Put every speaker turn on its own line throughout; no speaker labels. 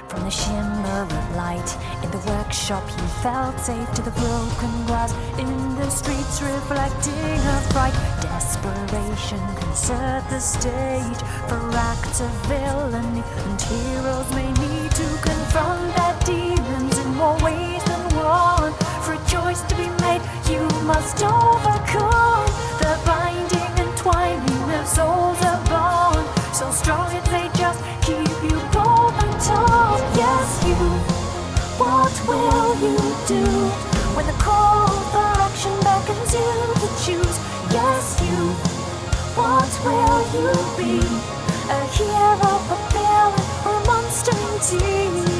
from the shimmer of light. In the workshop he felt safe to the broken glass. In the streets reflecting her fright. Desperation can set the stage for acts of villainy, and heroes may need to confront their demons in more ways than one. For a choice to be made, you must overcome the binding and twining of souls are bound, so strong that they just keep you bold and tall. Yes, you, what will you do when the call for action beckons you to choose? Yes, you, what will you be? A hero, a villain, or a monster indeed?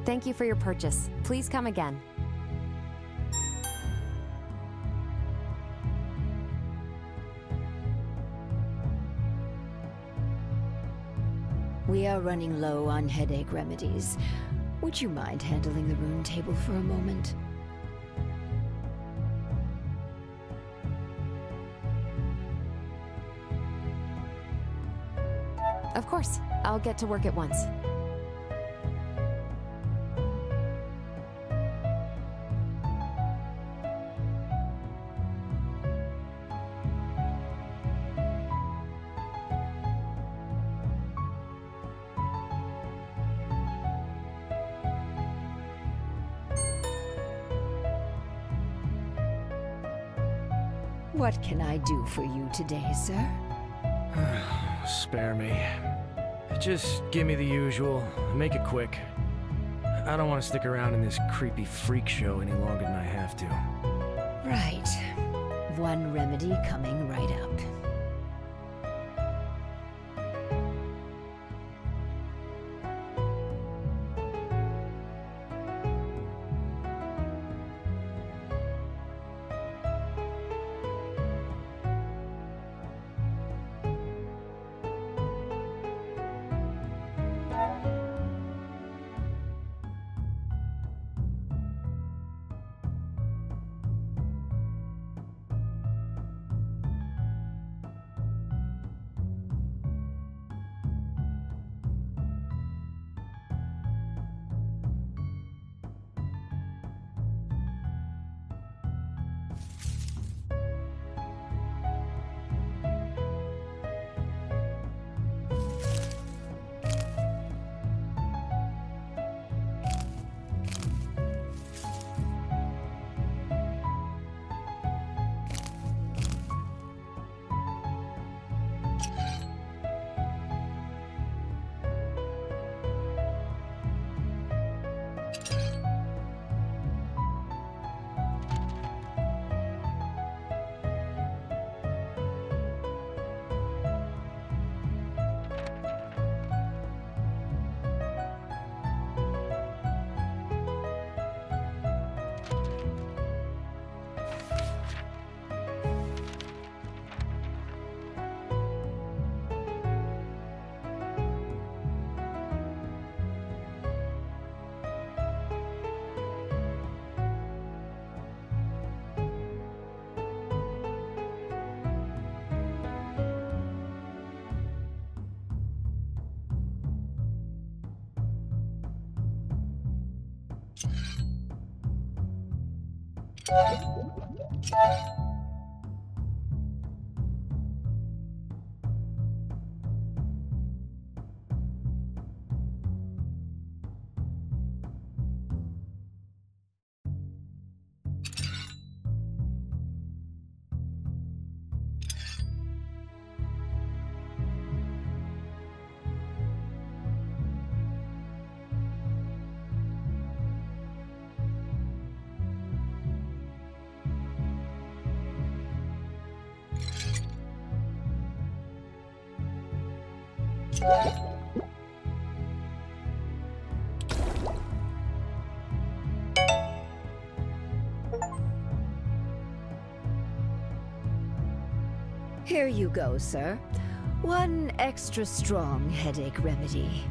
Thank you for your purchase. Please come again.
We are running low on headache remedies. Would you mind handling the rune table for a moment?
Of course. I'll get to work at once.
What can I do for you today, sir?
Spare me. Just give me the usual. Make it quick. I don't want to stick around in this creepy freak show any longer than I have to.
Right. One remedy coming right up. Here you go, sir. One extra strong headache remedy.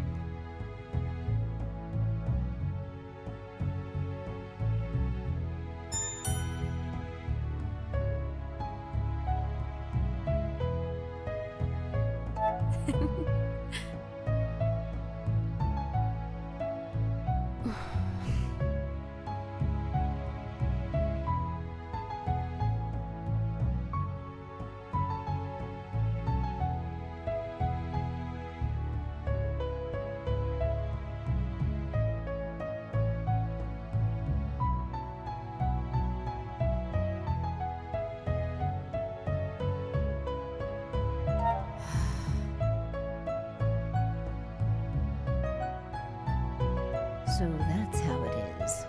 So that's how it is.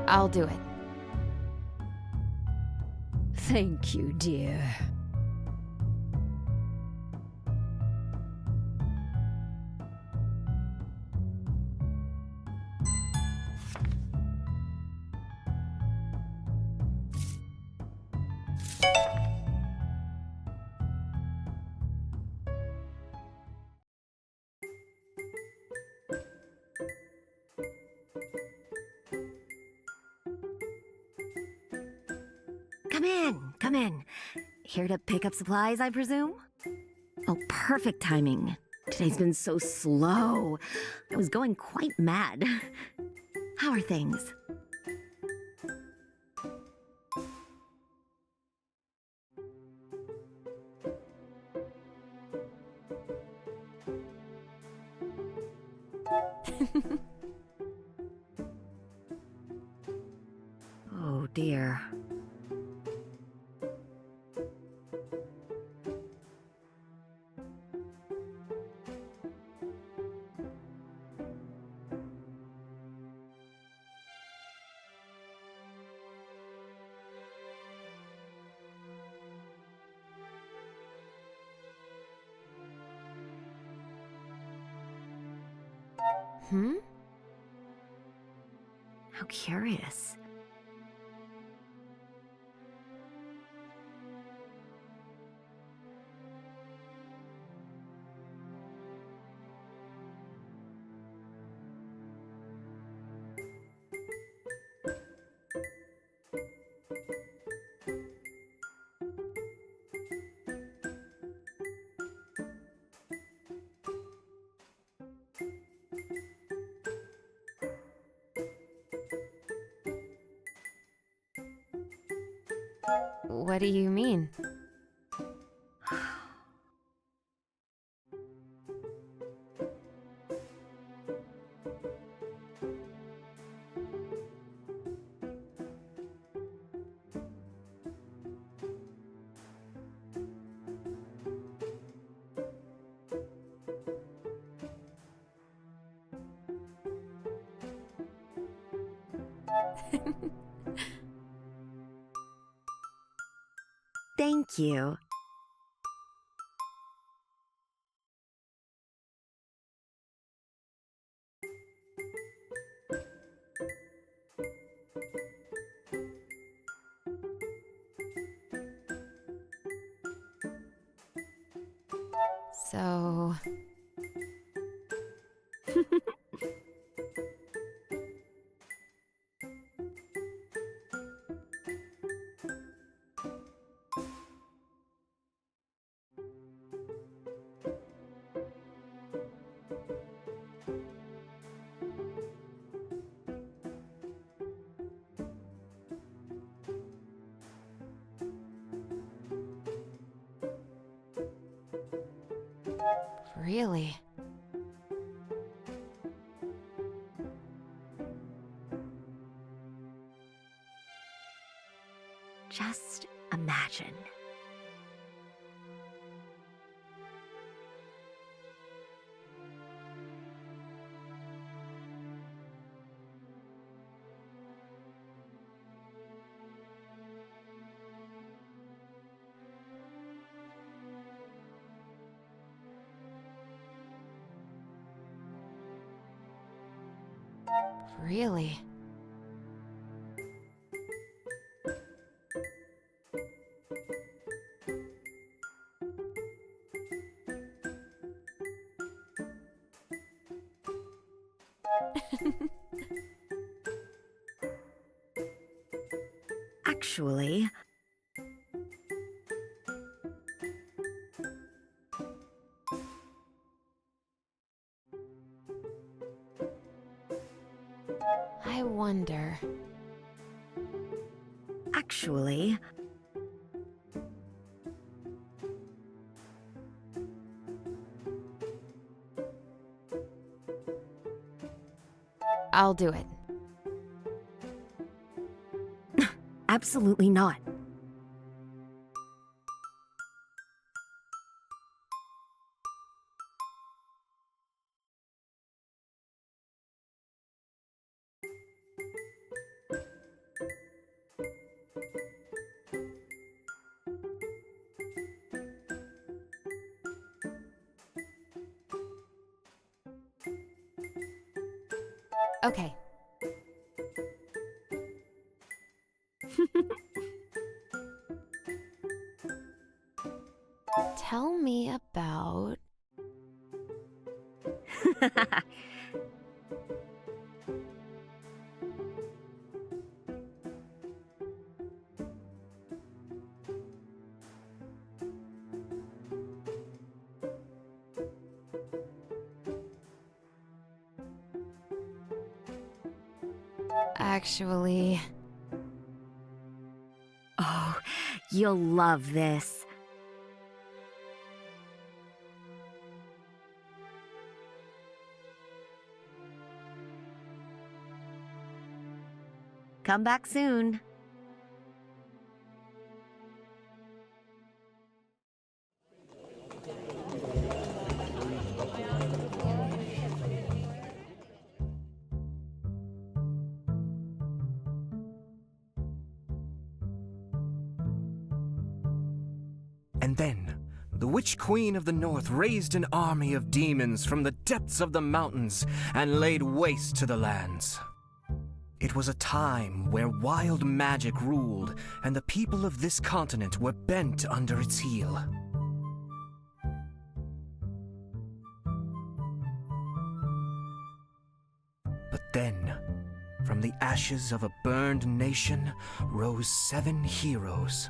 I'll do it.
Thank you, dear.
Come in, come in. Here to pick up supplies, I presume? Oh, perfect timing. Today's been so slow. I was going quite mad. How are things? Oh dear. Hmm? How curious.
What do you mean?
Thank you.
So... Really?
Just imagine.
Really?
Actually,
I wonder.
actually,
I'll do it.
absolutely not.
Okay. Tell me about... Actually...
Oh, you'll love this. Come back soon.
And then, the Witch Queen of the North raised an army of demons from the depths of the mountains and laid waste to the lands. It was a time where wild magic ruled, and the people of this continent were bent under its heel. But then, from the ashes of a burned nation, rose 7 heroes.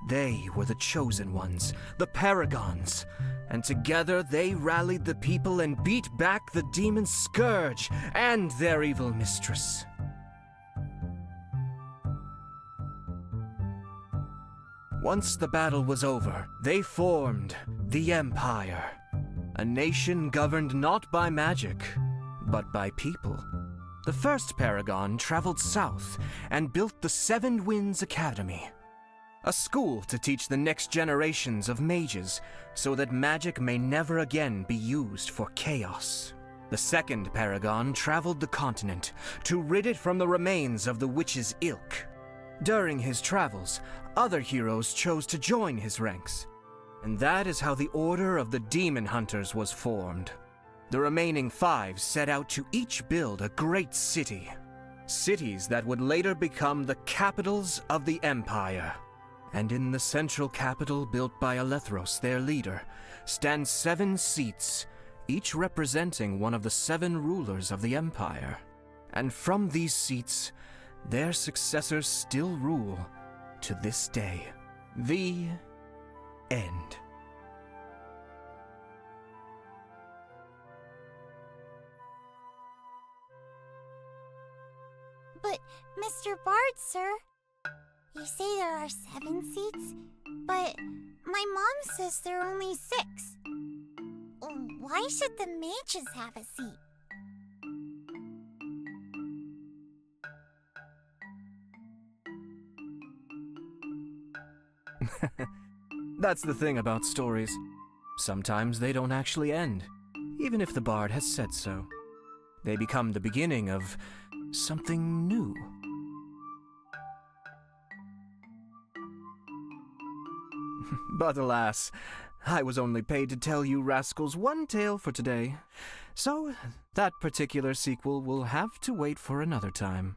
They were the chosen ones, the paragons, and together they rallied the people and beat back the demon Scourge and their evil mistress. Once the battle was over, they formed the Empire, a nation governed not by magic, but by people. The first paragon traveled south and built the Seven Winds Academy, a school to teach the next generations of mages so that magic may never again be used for chaos. The second paragon traveled the continent to rid it from the remains of the witch's ilk. During his travels, other heroes chose to join his ranks, and that is how the Order of the Demon Hunters was formed. The remaining 5 set out to each build a great city, cities that would later become the capitals of the Empire. And in the central capital built by Alethros, their leader, stand 7 seats, each representing one of the 7 rulers of the Empire. And from these seats, their successors still rule to this day. The end.
But, Mr. Bard, sir, you say there are 7 seats, but my mom says there are only 6. Why should the mages have a seat?
That's the thing about stories. Sometimes they don't actually end, even if the bard has said so. They become the beginning of something new. But alas, I was only paid to tell you rascals one tale for today, so that particular sequel will have to wait for another time.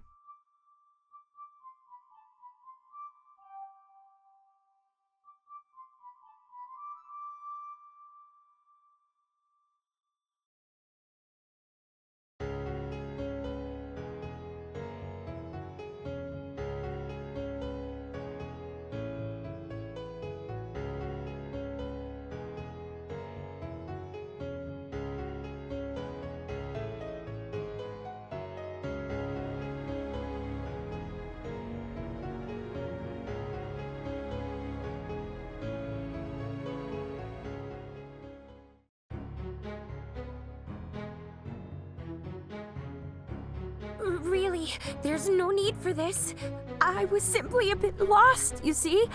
Really, there's no need for this. I was simply a bit lost, you see?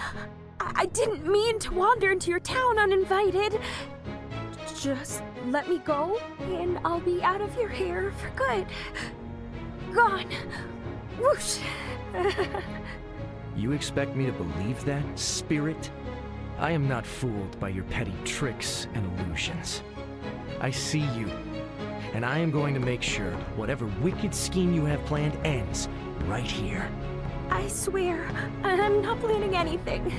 I didn't mean to wander into your town uninvited. Just let me go, and I'll be out of your hair for good. Gone. Whoosh.
You expect me to believe that, spirit? I am not fooled by your petty tricks and illusions. I see you, and I am going to make sure whatever wicked scheme you have planned ends right here.
I swear, I'm not planning anything.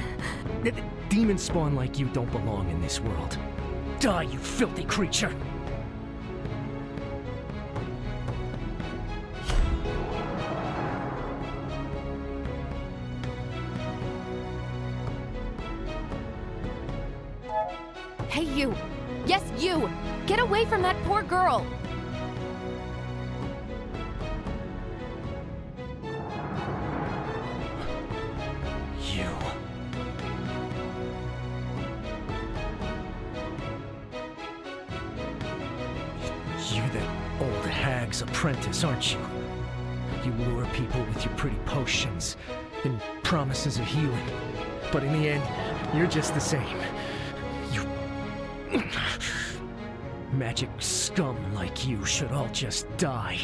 Demon spawn like you don't belong in this world. Die, you filthy creature!
Hey, you! Yes, you! Get away from that poor girl!
You. You're that old hag's apprentice, aren't you? You lure people with your pretty potions and promises of healing. But in the end, you're just the same. You... magic scum like you should all just die.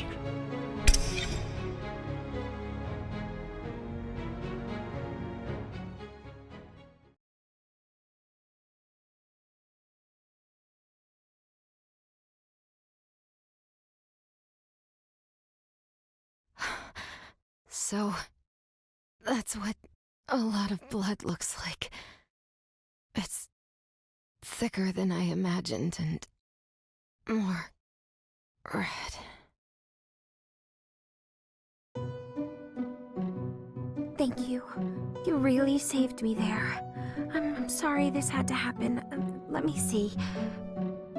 So, that's what a lot of blood looks like. It's thicker than I imagined and more red.
Thank you. You really saved me there. I'm sorry this had to happen. Let me see.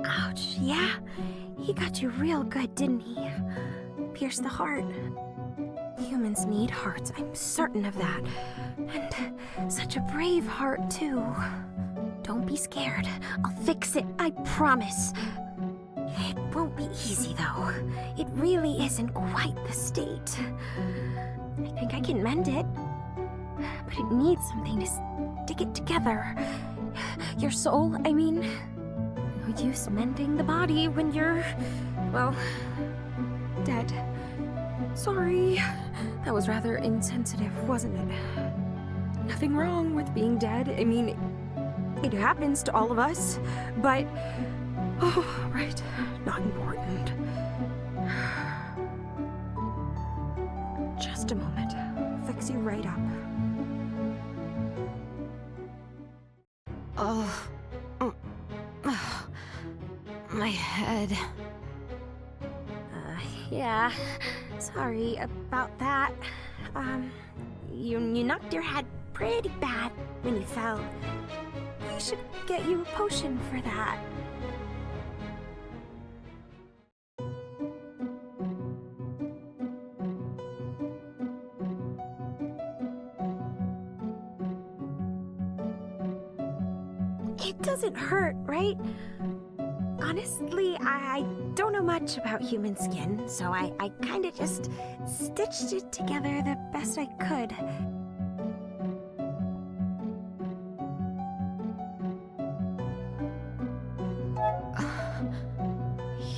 Ouch, yeah? He got you real good, didn't he? Pierced the heart. Humans need hearts, I'm certain of that. And such a brave heart, too. Don't be scared. I'll fix it, I promise. It won't be easy, though. It really isn't quite the state. I think I can mend it. But it needs something to stick it together. Your soul, I mean. No use mending the body when you're, well, dead. Sorry. That was rather insensitive, wasn't it? Nothing wrong with being dead. I mean, it happens to all of us. But, oh, right, not important. Just a moment. I'll fix you right up.
Oh, my head.
Yeah, sorry about that. You knocked your head pretty bad when you fell. I should get you a potion for that. It doesn't hurt, right? Honestly, I don't know much about human skin, so I kinda just stitched it together the best I could.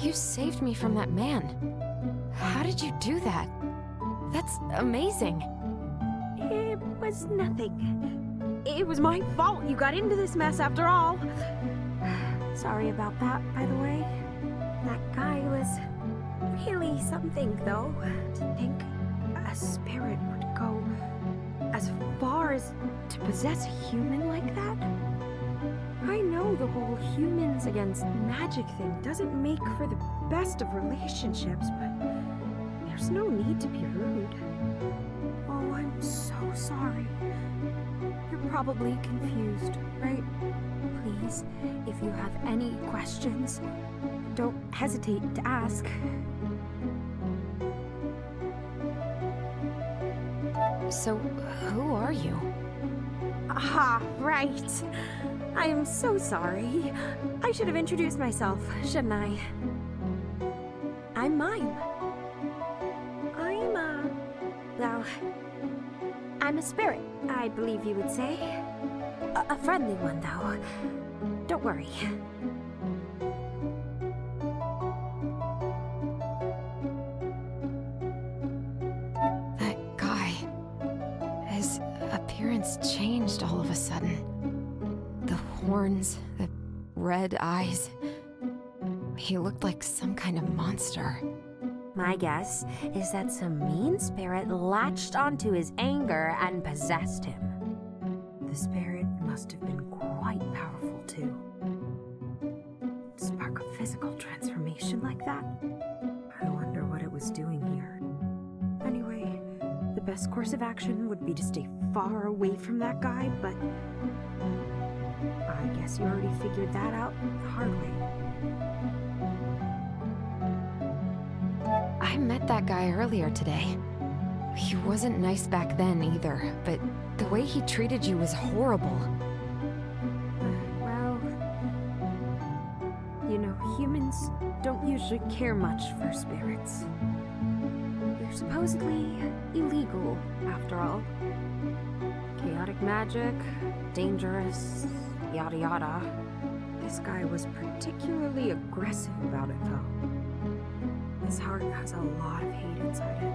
You saved me from that man. How did you do that? That's amazing.
It was nothing. It was my fault you got into this mess after all. Sorry about that, by the way. That guy was really something, though. To think a spirit would go as far as to possess a human like that? I know the whole humans against magic thing doesn't make for the best of relationships, but there's no need to be rude. Oh, I'm so sorry. You're probably confused, right? Please, if you have any questions, don't hesitate to ask.
So, who are you?
Ah, right. I am so sorry. I should have introduced myself, shouldn't I? I'm Mime. Well, I'm a spirit, I believe you would say. A friendly one, though. Don't worry.
That guy. His appearance changed all of a sudden. The horns, the red eyes. He looked like some kind of monster.
My guess is that some mean spirit latched onto his anger and possessed him. The spirit must have been quite powerful, too. To spark a physical transformation like that? I wonder what it was doing here. Anyway, the best course of action would be to stay far away from that guy, but I guess you already figured that out the hard way.
I met that guy earlier today. He wasn't nice back then either, but the way he treated you was horrible.
Well, you know, humans don't usually care much for spirits. They're supposedly illegal, after all. Chaotic magic, dangerous, yada yada. This guy was particularly aggressive about it, though. His heart has a lot of hate inside it,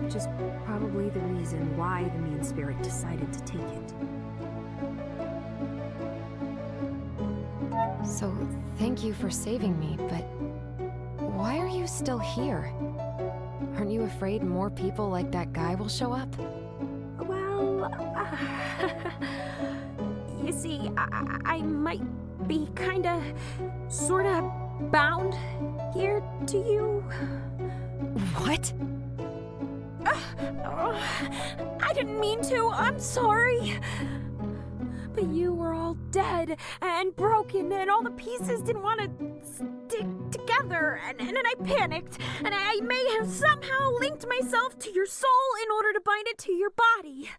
which is probably the reason why the mean spirit decided to take it.
So, thank you for saving me, but why are you still here? Aren't you afraid more people like that guy will show up?
Well, you see, I might be kinda, sorta bound here to you.
What?
I didn't mean to, I'm sorry. But you were all dead and broken, and all the pieces didn't want to stick together, and I panicked, and I may have somehow linked myself to your soul in order to bind it to your body.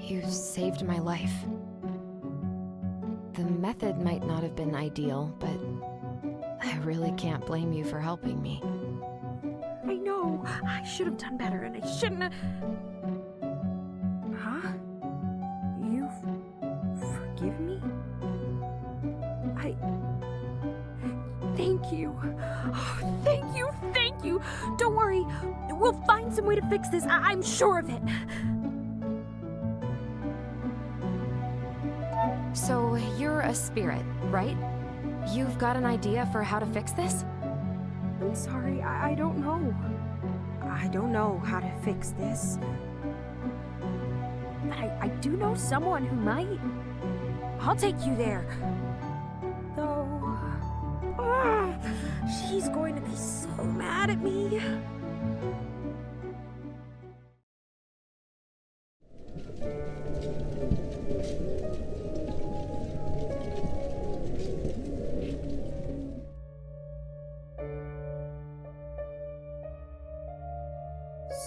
You saved my life. The method might not have been ideal, but I really can't blame you for helping me.
I know, I should have done better, and I shouldn't have... Huh? You forgive me? Thank you. Oh, thank you, thank you. Don't worry, we'll find some way to fix this, I'm sure of it.
So, you're a spirit, right? You've got an idea for how to fix this?
I'm sorry, I don't know. I don't know how to fix this. But I do know someone who might. I'll take you there. Though... she's going to be so mad at me.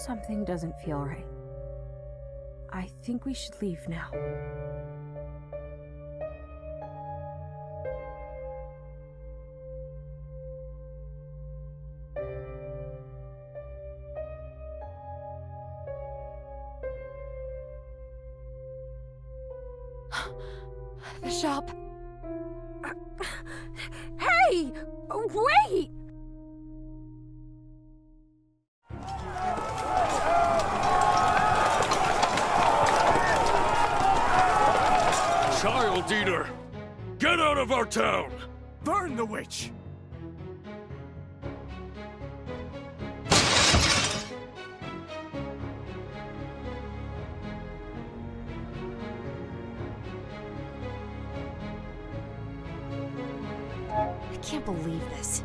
Something doesn't feel right. I think we should leave now.
The shop.
Hey! Wait!
Child eater! Get out of our town!
Burn the witch!
I can't believe this.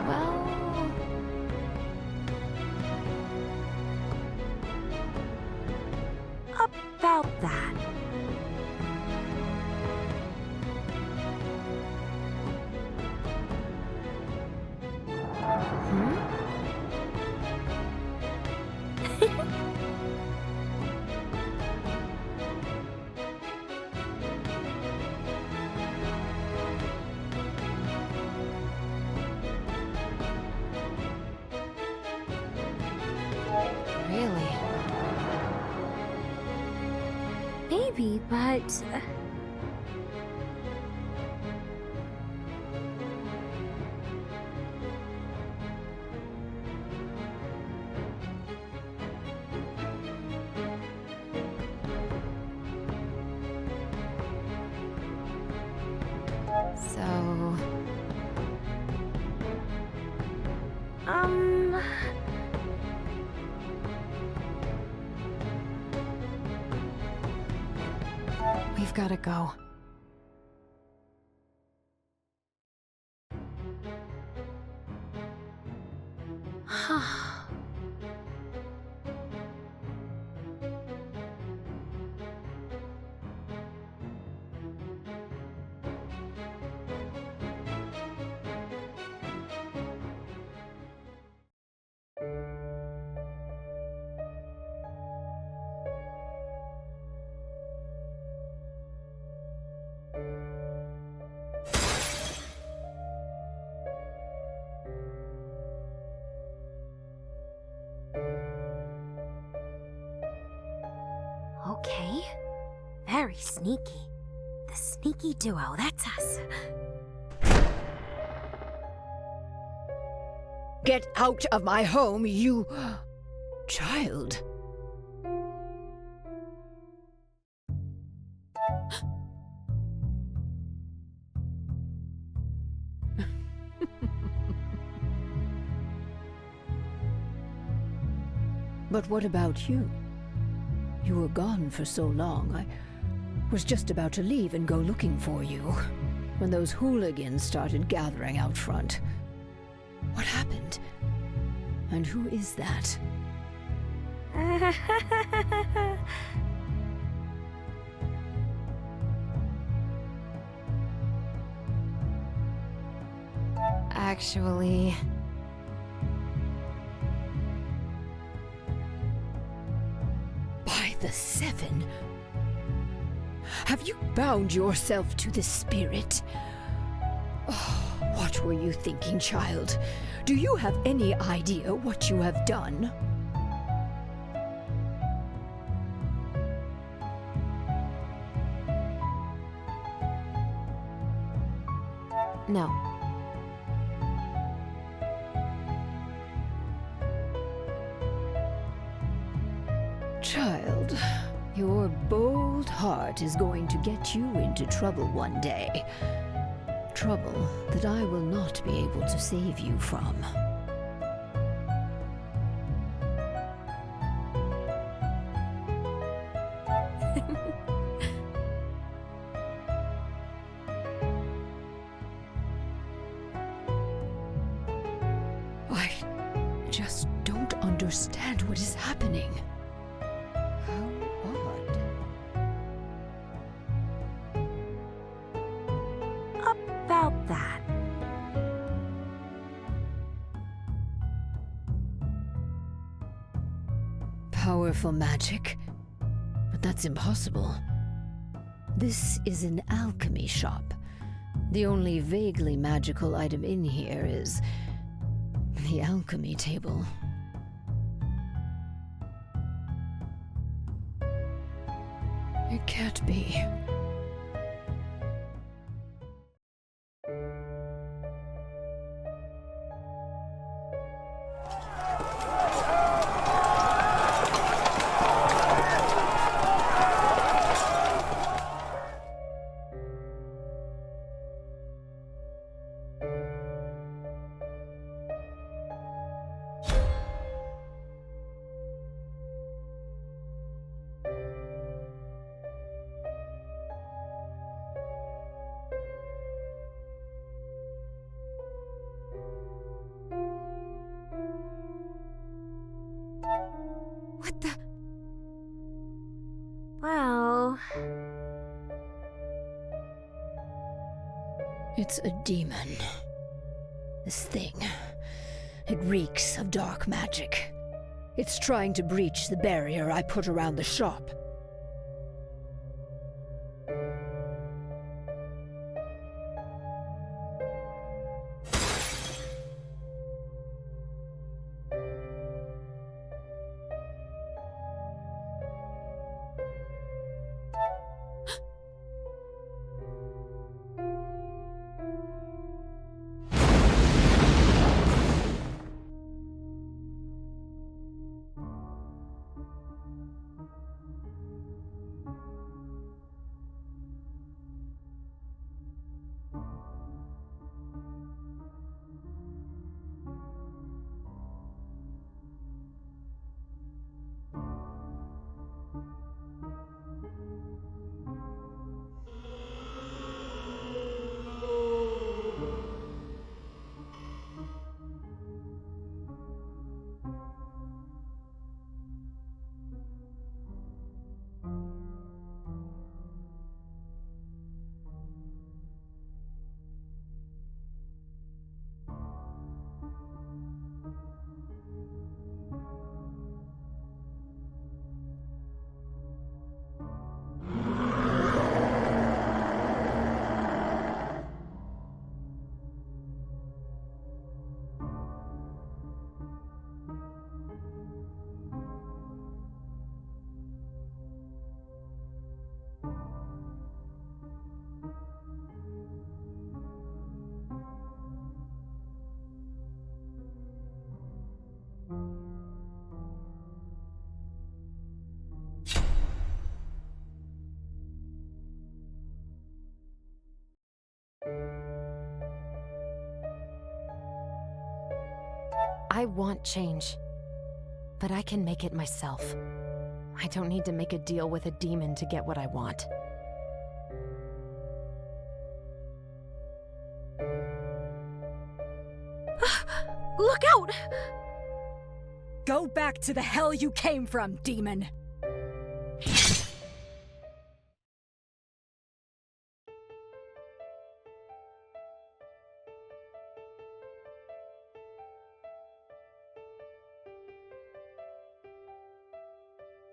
Well,
about that.
really?
Maybe, but...
So... We've gotta go.
Okay. Very sneaky. The sneaky duo, that's us.
Get out of my home, you... child. But what about you? You were gone for so long. I was just about to leave and go looking for you when those hooligans started gathering out front. What happened? And who is that?
Actually...
By the Seven! Have you bound yourself to the spirit? Oh, what were you thinking, child? Do you have any idea what you have done?
No.
Child, your bold heart is going to get you into trouble one day. Trouble that I will not be able to save you from. I just don't understand what is happening. How odd.
About that.
Powerful magic? But that's impossible. This is an alchemy shop. The only vaguely magical item in here is the alchemy table. It can't be.
What the? Well...
It's a demon. This thing. It reeks of dark magic. It's trying to breach the barrier I put around the shop.
I want change, but I can make it myself. I don't need to make a deal with a demon to get what I want.
Look out!
Go back to the hell you came from, demon!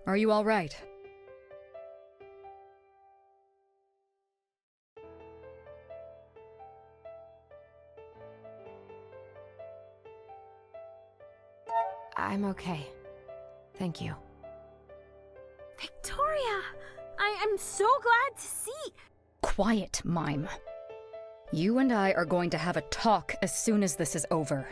Are you all right?
I'm okay. Thank you.
Victoria! I'm so glad to see...
Quiet, Mime. You and I are going to have a talk as soon as this is over.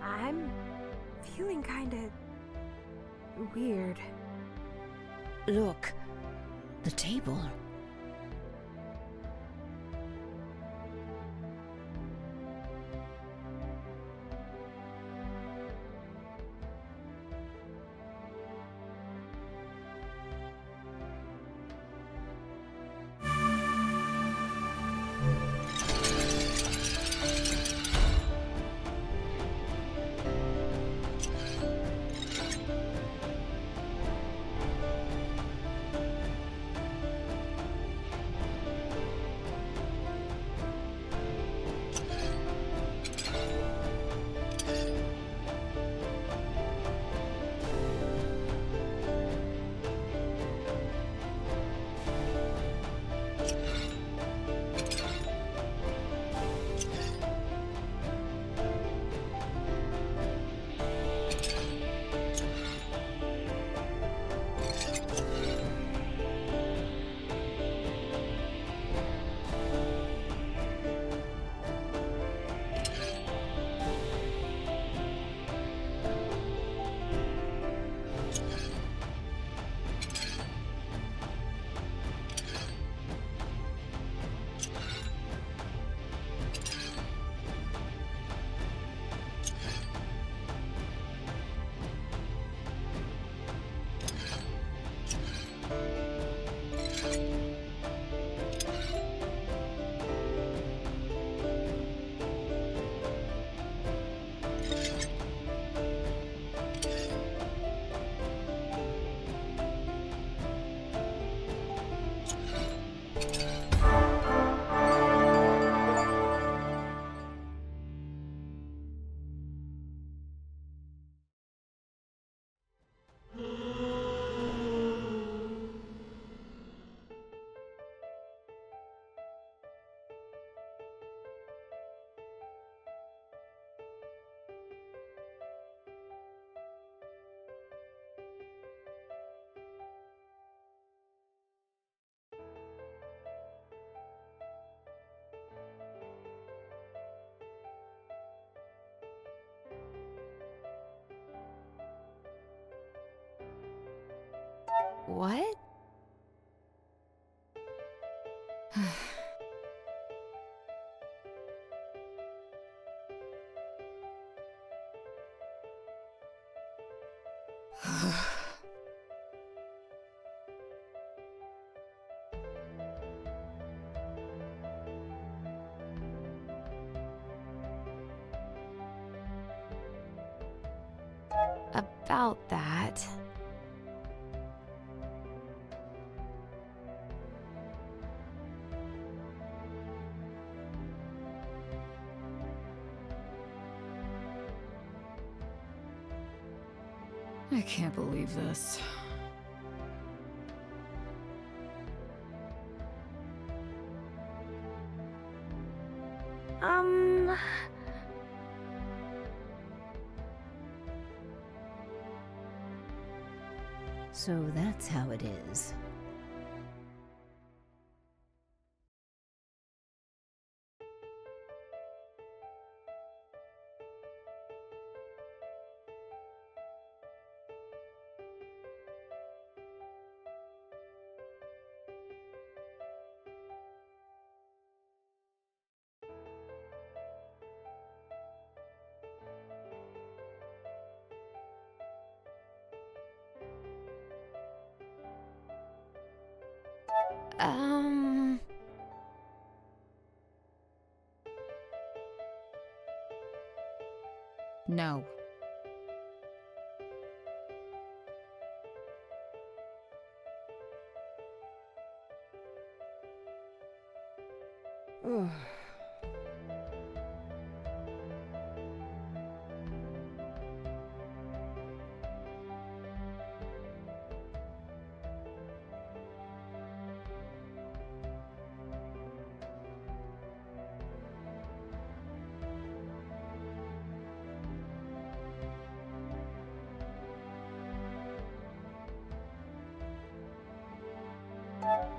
I'm feeling kinda... weird.
Look, the table.
What? About that.
I can't believe this.
So that's how it is.
No.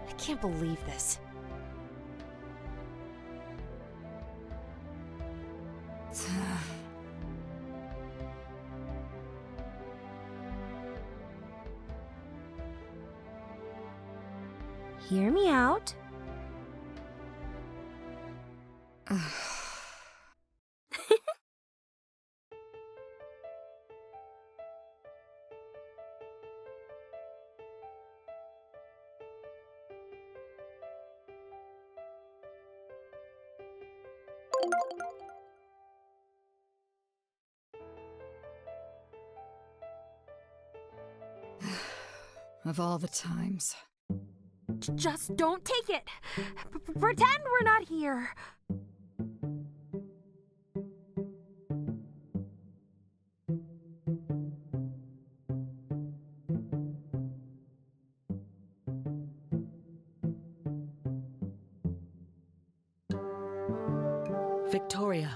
I can't believe this.
Hear me out.
Of all the times.
Just don't take it. Pretend we're not here.
Victoria,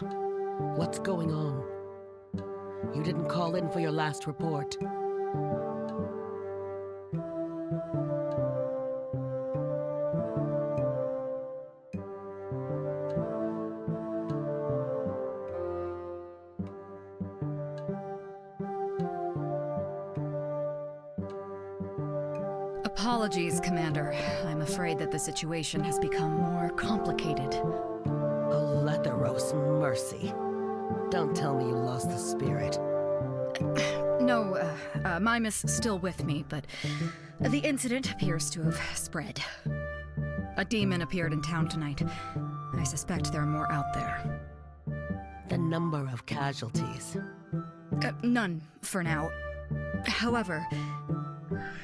what's going on? You didn't call in for your last report.
Apologies, Commander. I'm afraid that the situation has become more complicated.
Oh, Letheros, mercy. Don't tell me you lost the spirit.
No, Mima's still with me, but the incident appears to have spread. A demon appeared in town tonight. I suspect there are more out there.
The number of casualties.
None, for now. However...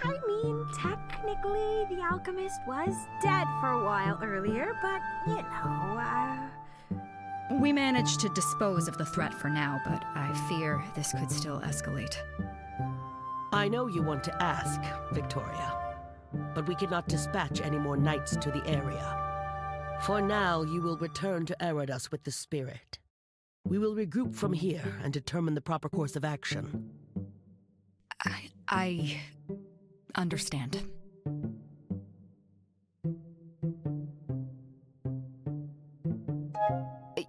I mean, technically, the alchemist was dead for a while earlier, but, you know,
We managed to dispose of the threat for now, but I fear this could still escalate.
I know you want to ask, Victoria, but we cannot dispatch any more knights to the area. For now, you will return to Eridos with the spirit. We will regroup from here and determine the proper course of action.
I understand.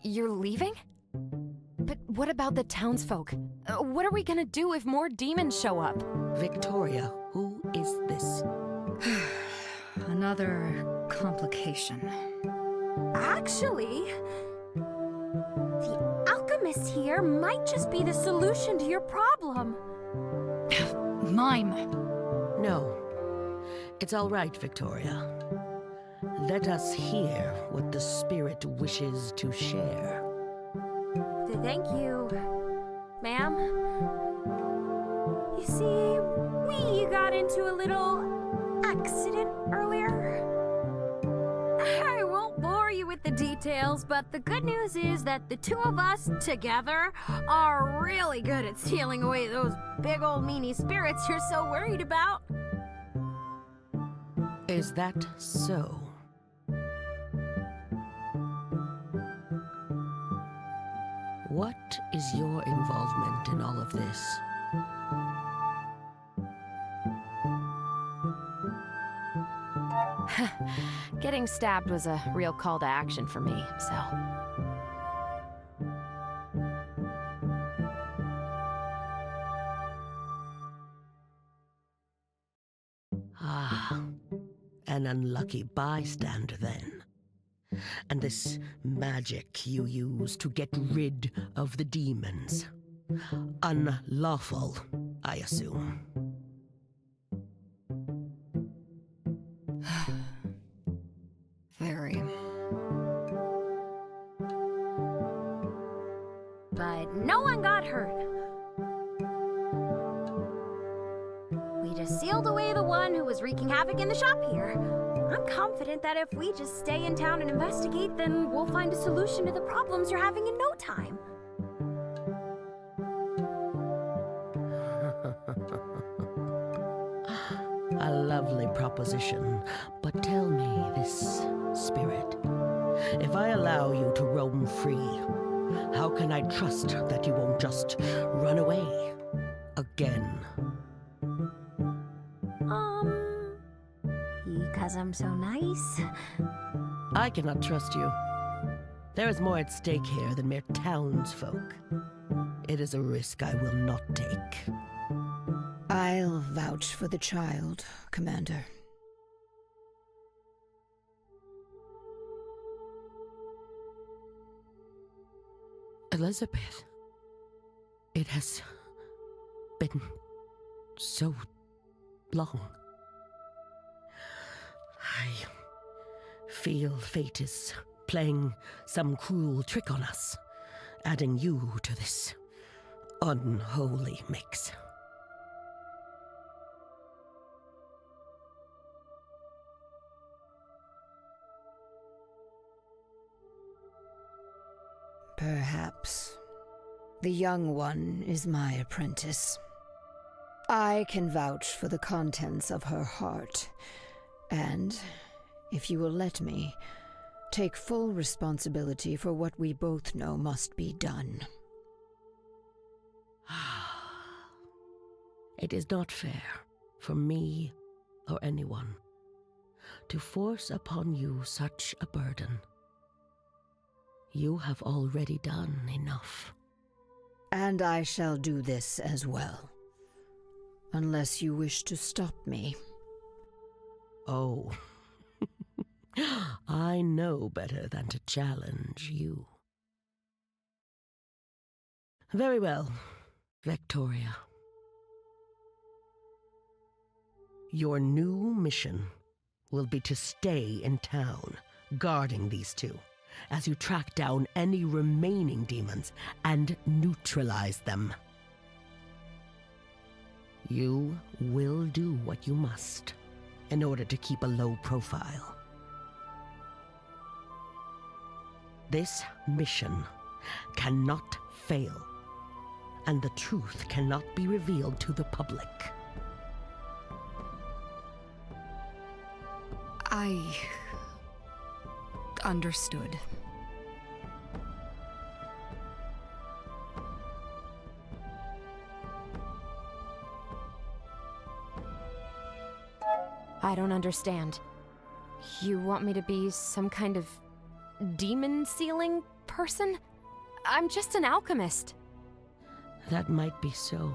You're leaving? But what about the townsfolk? What are we gonna do if more demons show up?
Victoria, who is this?
Another complication.
Actually, the alchemist here might just be the solution to your problem.
Mime.
No. It's all right, Victoria. Let us hear what the spirit wishes to share.
Thank you, ma'am. You see, we got into a little accident earlier. I won't bore you with the details, but the good news is that the two of us together are really good at sealing away those big old meanie spirits you're so worried about.
Is that so? What is your involvement in all of this?
Getting stabbed was a real call to action for me, so...
Ah, an unlucky bystander then. And this magic you use to get rid of the demons. Unlawful, I assume.
Very.
But no one got hurt. We just sealed away the one who was wreaking havoc in the shop here. I'm confident that if we just stay in town and investigate, then we'll find a solution to the problems you're having in no time.
A lovely proposition, but tell me this, spirit. If I allow you to roam free, how can I trust that you won't just run away again?
Because I'm so nice?
I cannot trust you. There is more at stake here than mere townsfolk. It is a risk I will not take.
I'll vouch for the child, Commander.
Elizabeth, it has been so long. I feel fate is playing some cruel trick on us, adding you to this unholy mix.
Perhaps. The young one is my apprentice. I can vouch for the contents of her heart, and, if you will let me, take full responsibility for what we both know must be done.
It is not fair for me or anyone to force upon you such a burden. You have already done enough.
And I shall do this as well, unless you wish to stop me.
Oh, I know better than to challenge you. Very well, Victoria. Your new mission will be to stay in town, guarding these two, as you track down any remaining demons and neutralize them. You will do what you must in order to keep a low profile. This mission cannot fail, and the truth cannot be revealed to the public.
I understood.
I don't understand. You want me to be some kind of demon-sealing person? I'm just an alchemist.
That might be so.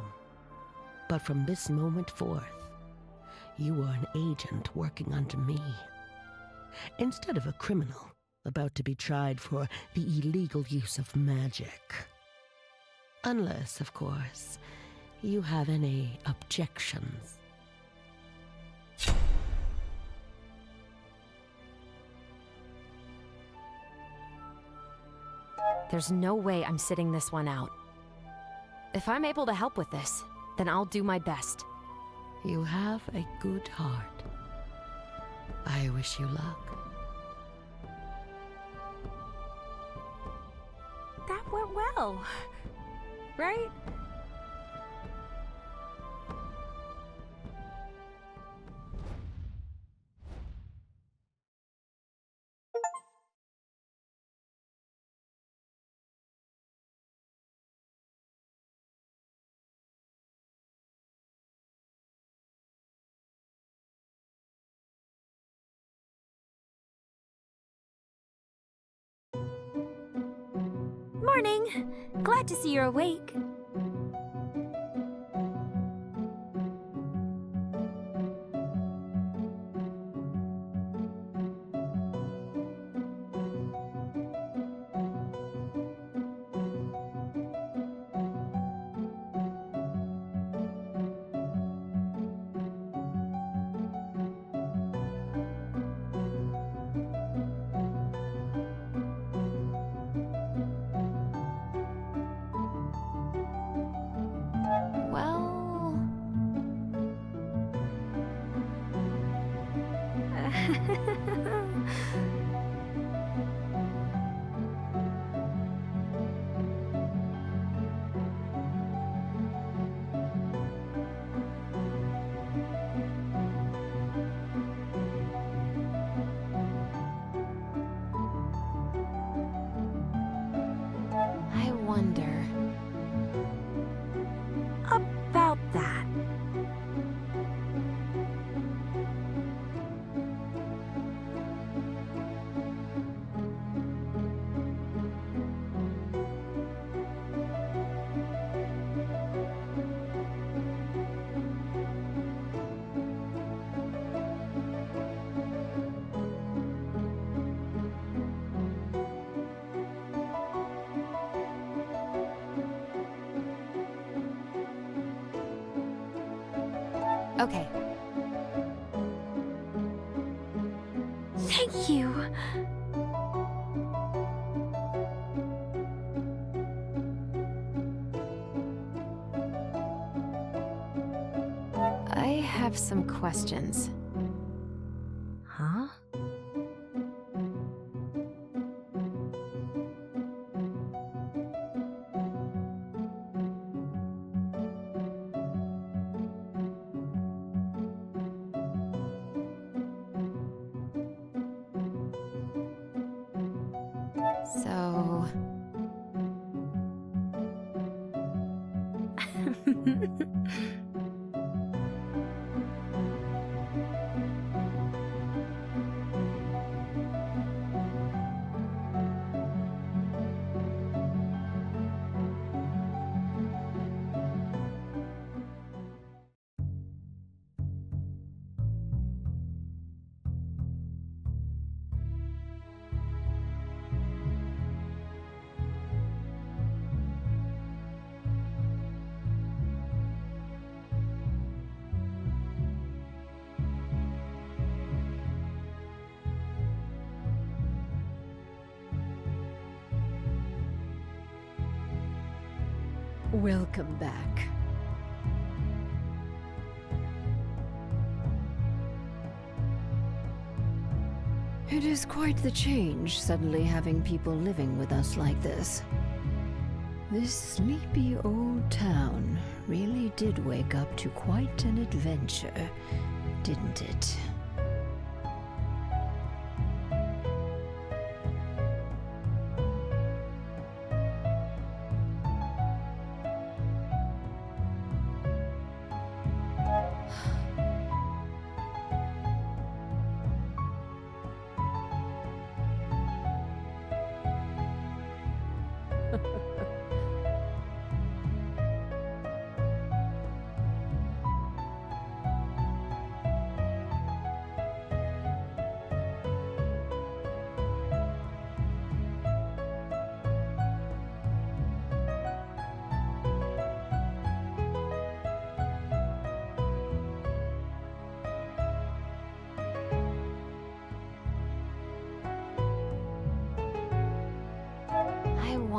But from this moment forth, you were an agent working under me, instead of a criminal about to be tried for the illegal use of magic. Unless, of course, you have any objections.
There's no way I'm sitting this one out. If I'm able to help with this, then I'll do my best.
You have a good heart. I wish you luck.
That went well, right? Morning. Glad to see you're awake.
I wonder...
About that.
Okay.
Thank you.
I have some questions. Huh? So...
Welcome back. It is quite the change, suddenly having people living with us like this. This sleepy old town really did wake up to quite an adventure, didn't it?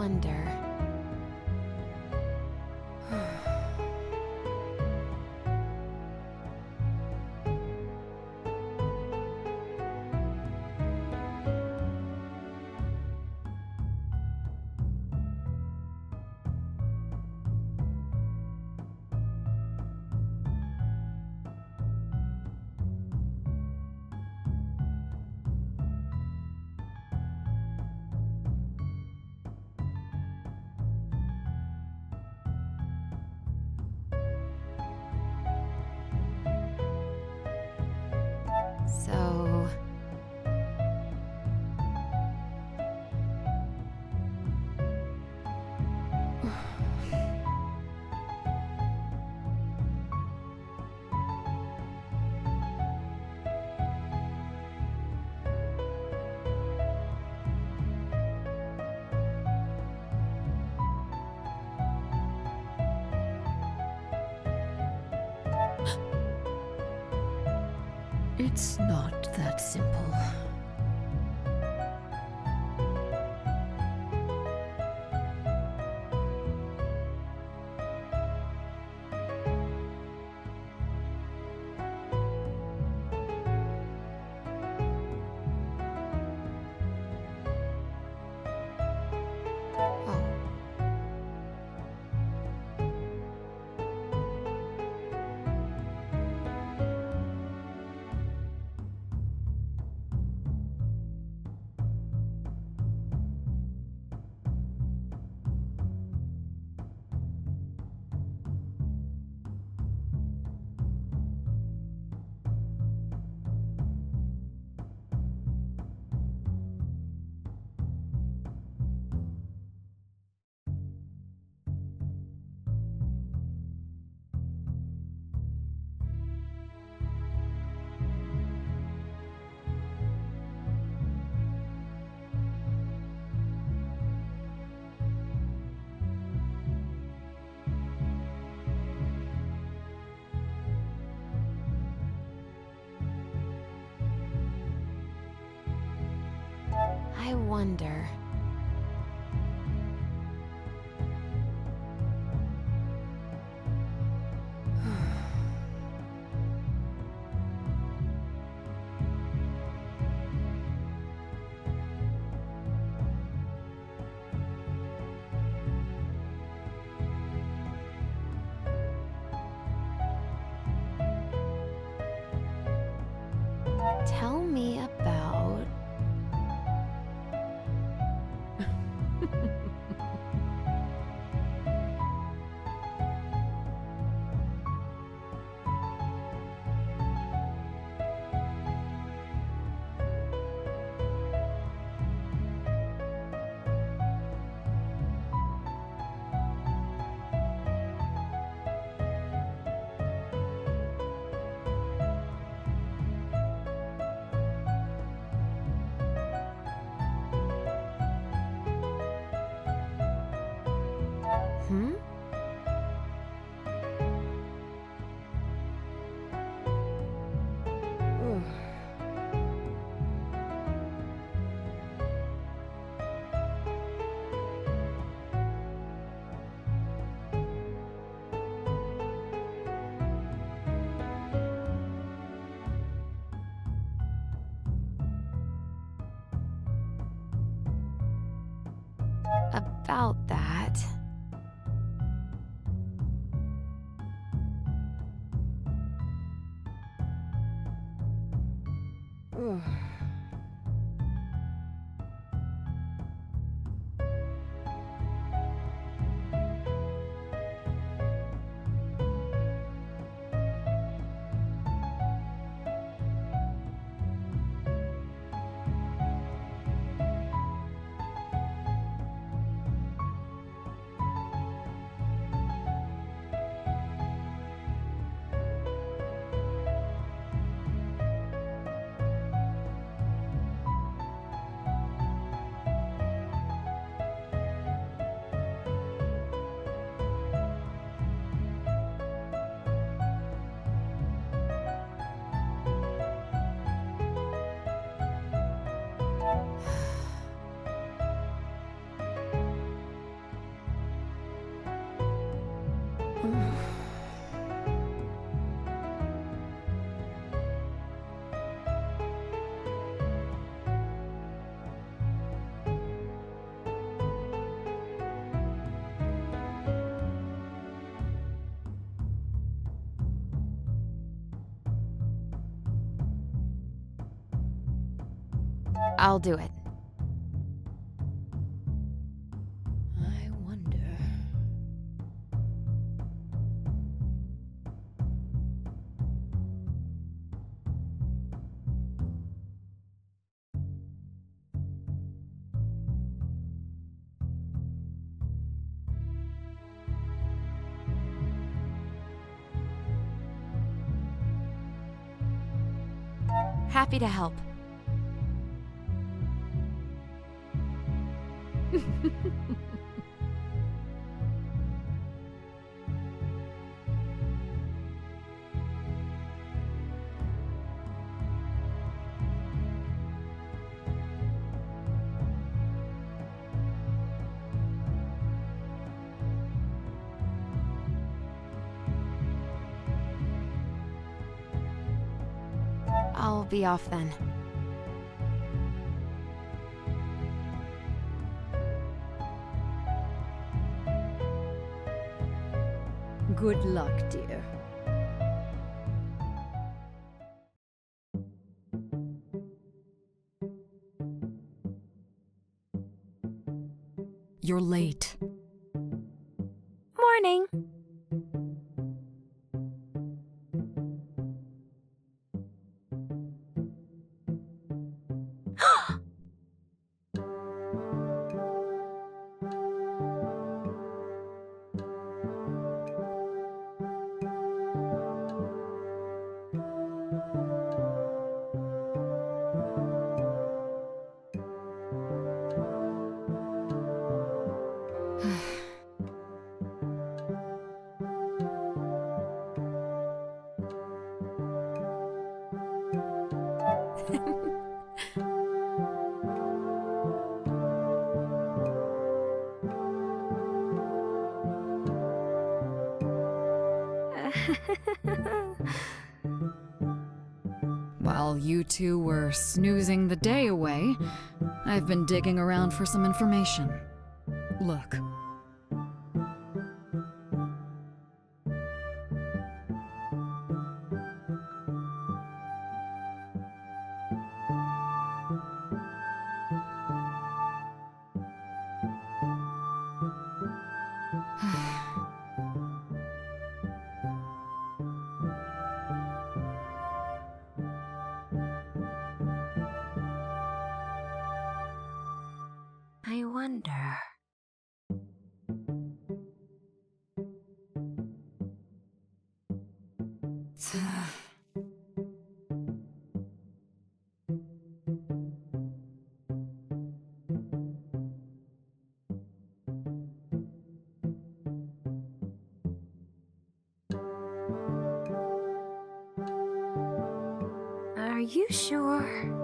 wonder. So...
It's not that simple.
Oh. I wonder... Tell me about... Hmm? About that... I'll do it.
I wonder.
Happy to help. I'll be off then.
Good luck, dear.
You're late.
Morning.
While you two were snoozing the day away, I've been digging around for some information. Look.
I wonder. Are you sure?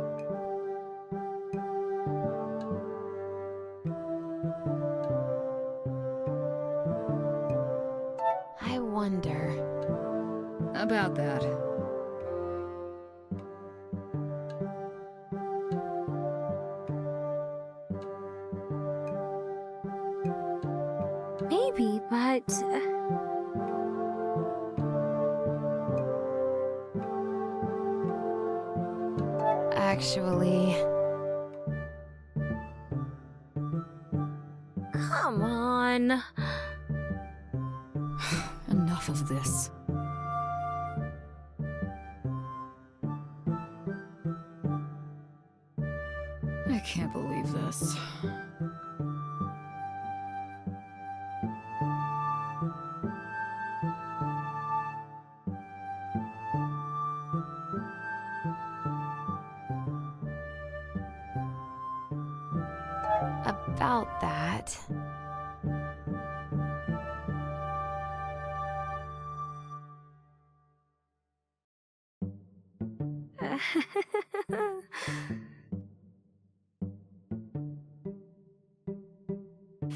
I wonder.
About that.
Maybe, but...
Actually,
Come on.
Enough of this. I can't believe this.
about that.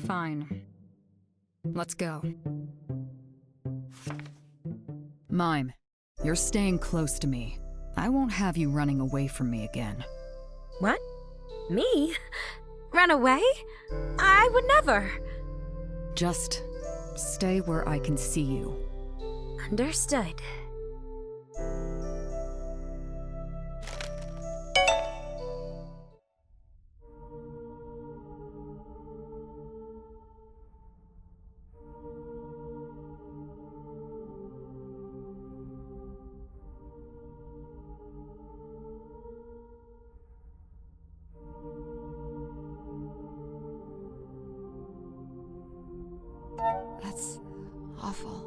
Fine. Let's go. Mime, you're staying close to me. I won't have you running away from me again.
What? Me? Run away? I would never.
Just stay where I can see you.
Understood.
That's awful.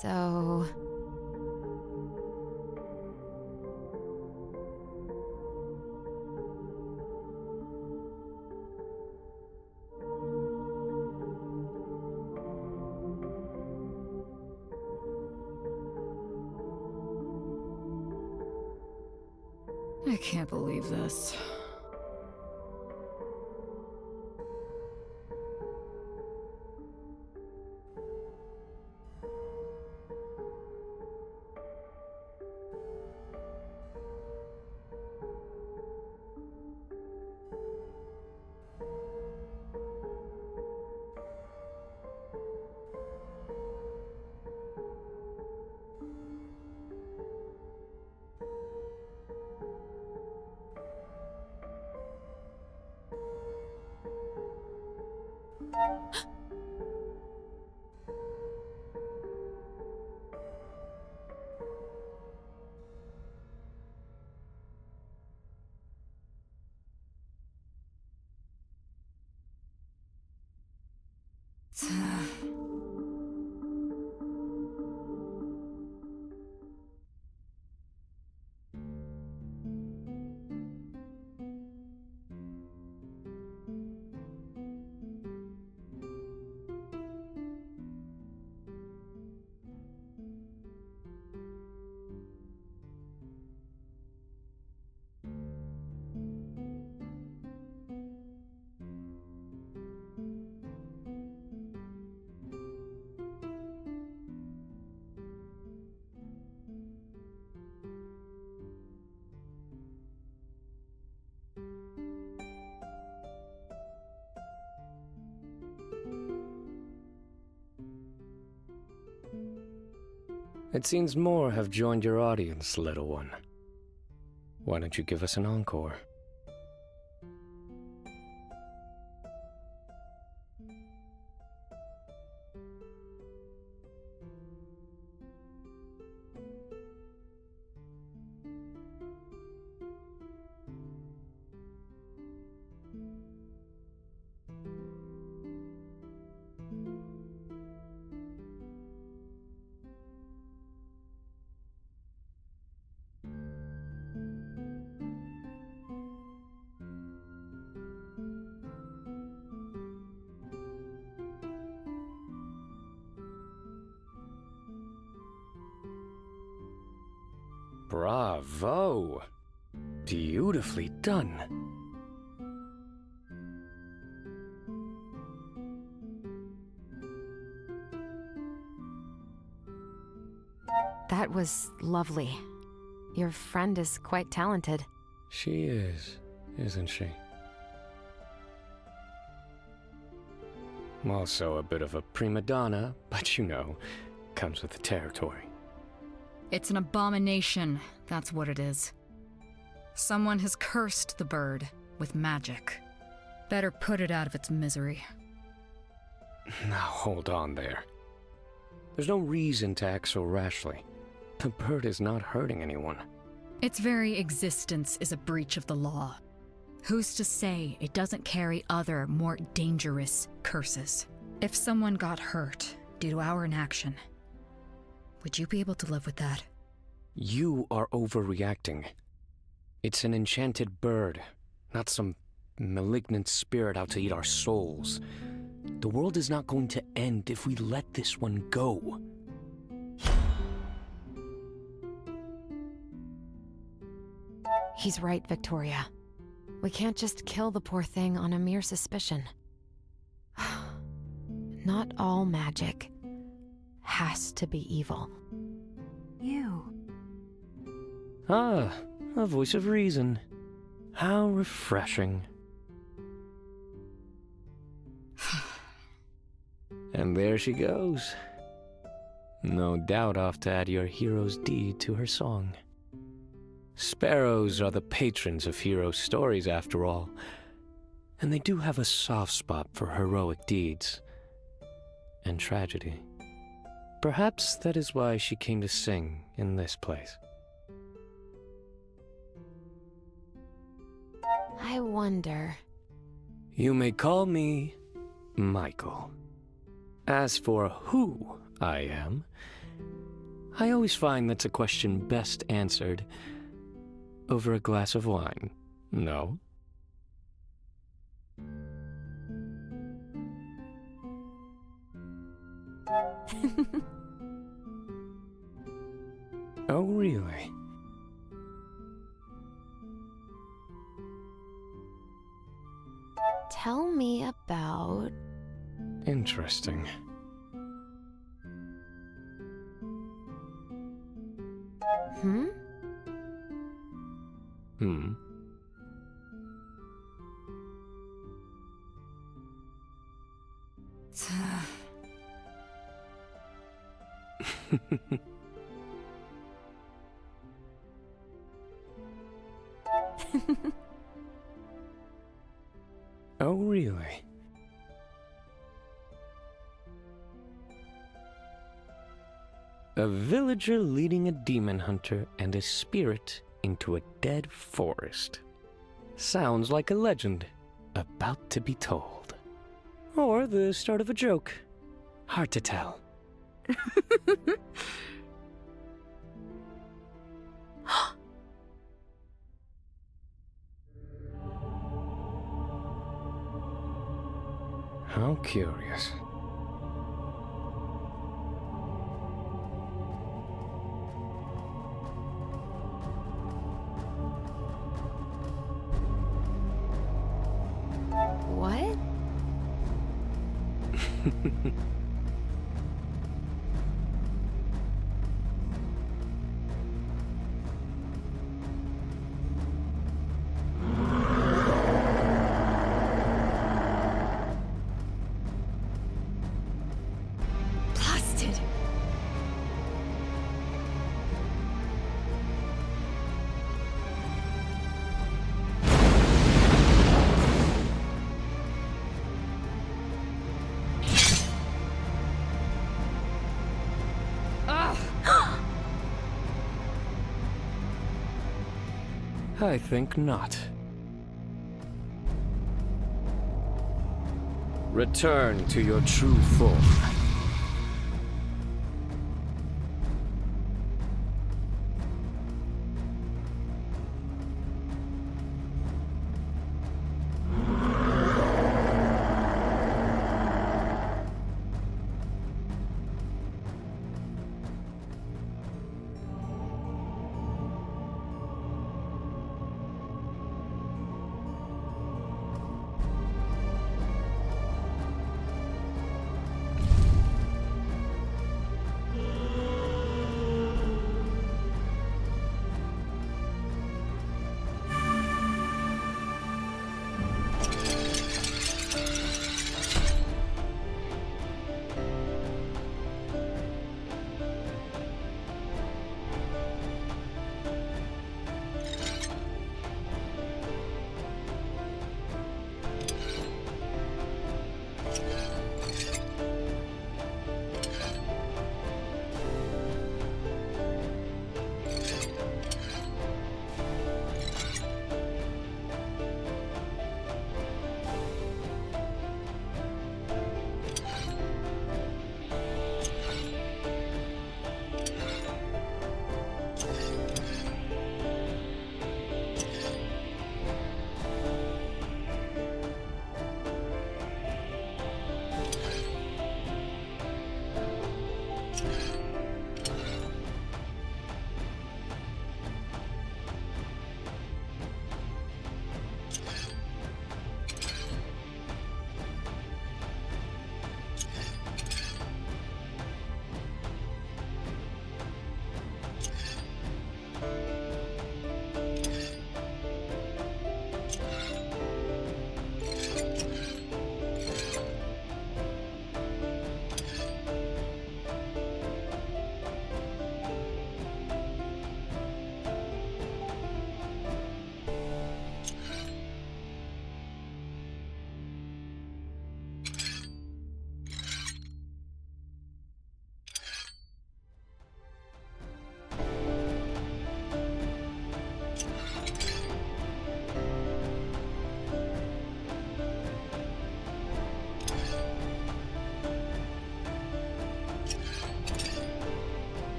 So...
I can't believe this.
It seems more have joined your audience, little one. Why don't you give us an encore? Bravo! Beautifully done.
That was lovely. Your friend is quite talented.
She is, isn't she? Also a bit of a prima donna, but you know, comes with the territory.
It's an abomination, that's what it is. Someone has cursed the bird with magic. Better put it out of its misery.
Now hold on there. There's no reason to act so rashly. The bird is not hurting anyone.
Its very existence is a breach of the law. Who's to say it doesn't carry other, more dangerous curses? If someone got hurt due to our inaction, would you be able to live with that?
You are overreacting. It's an enchanted bird, not some malignant spirit out to eat our souls. The world is not going to end if we let this one go.
He's right, Victoria. We can't just kill the poor thing on a mere suspicion. Not all magic has to be evil.
You.
Ah, a voice of reason. How refreshing. And there she goes. No doubt off to add your hero's deed to her song. Sparrows are the patrons of hero stories, after all, and they do have a soft spot for heroic deeds and tragedy. Perhaps that is why she came to sing in this place.
I wonder.
You may call me Michael. As for who I am, I always find that's a question best answered over a glass of wine. No? Oh, really?
Tell me about...
Interesting.
Hmm?
Oh, really? A villager leading a demon hunter and a spirit into a dead forest. Sounds like a legend about to be told. Or the start of a joke. Hard to tell. How curious.
What? Blasted.
I think not. Return to your true form.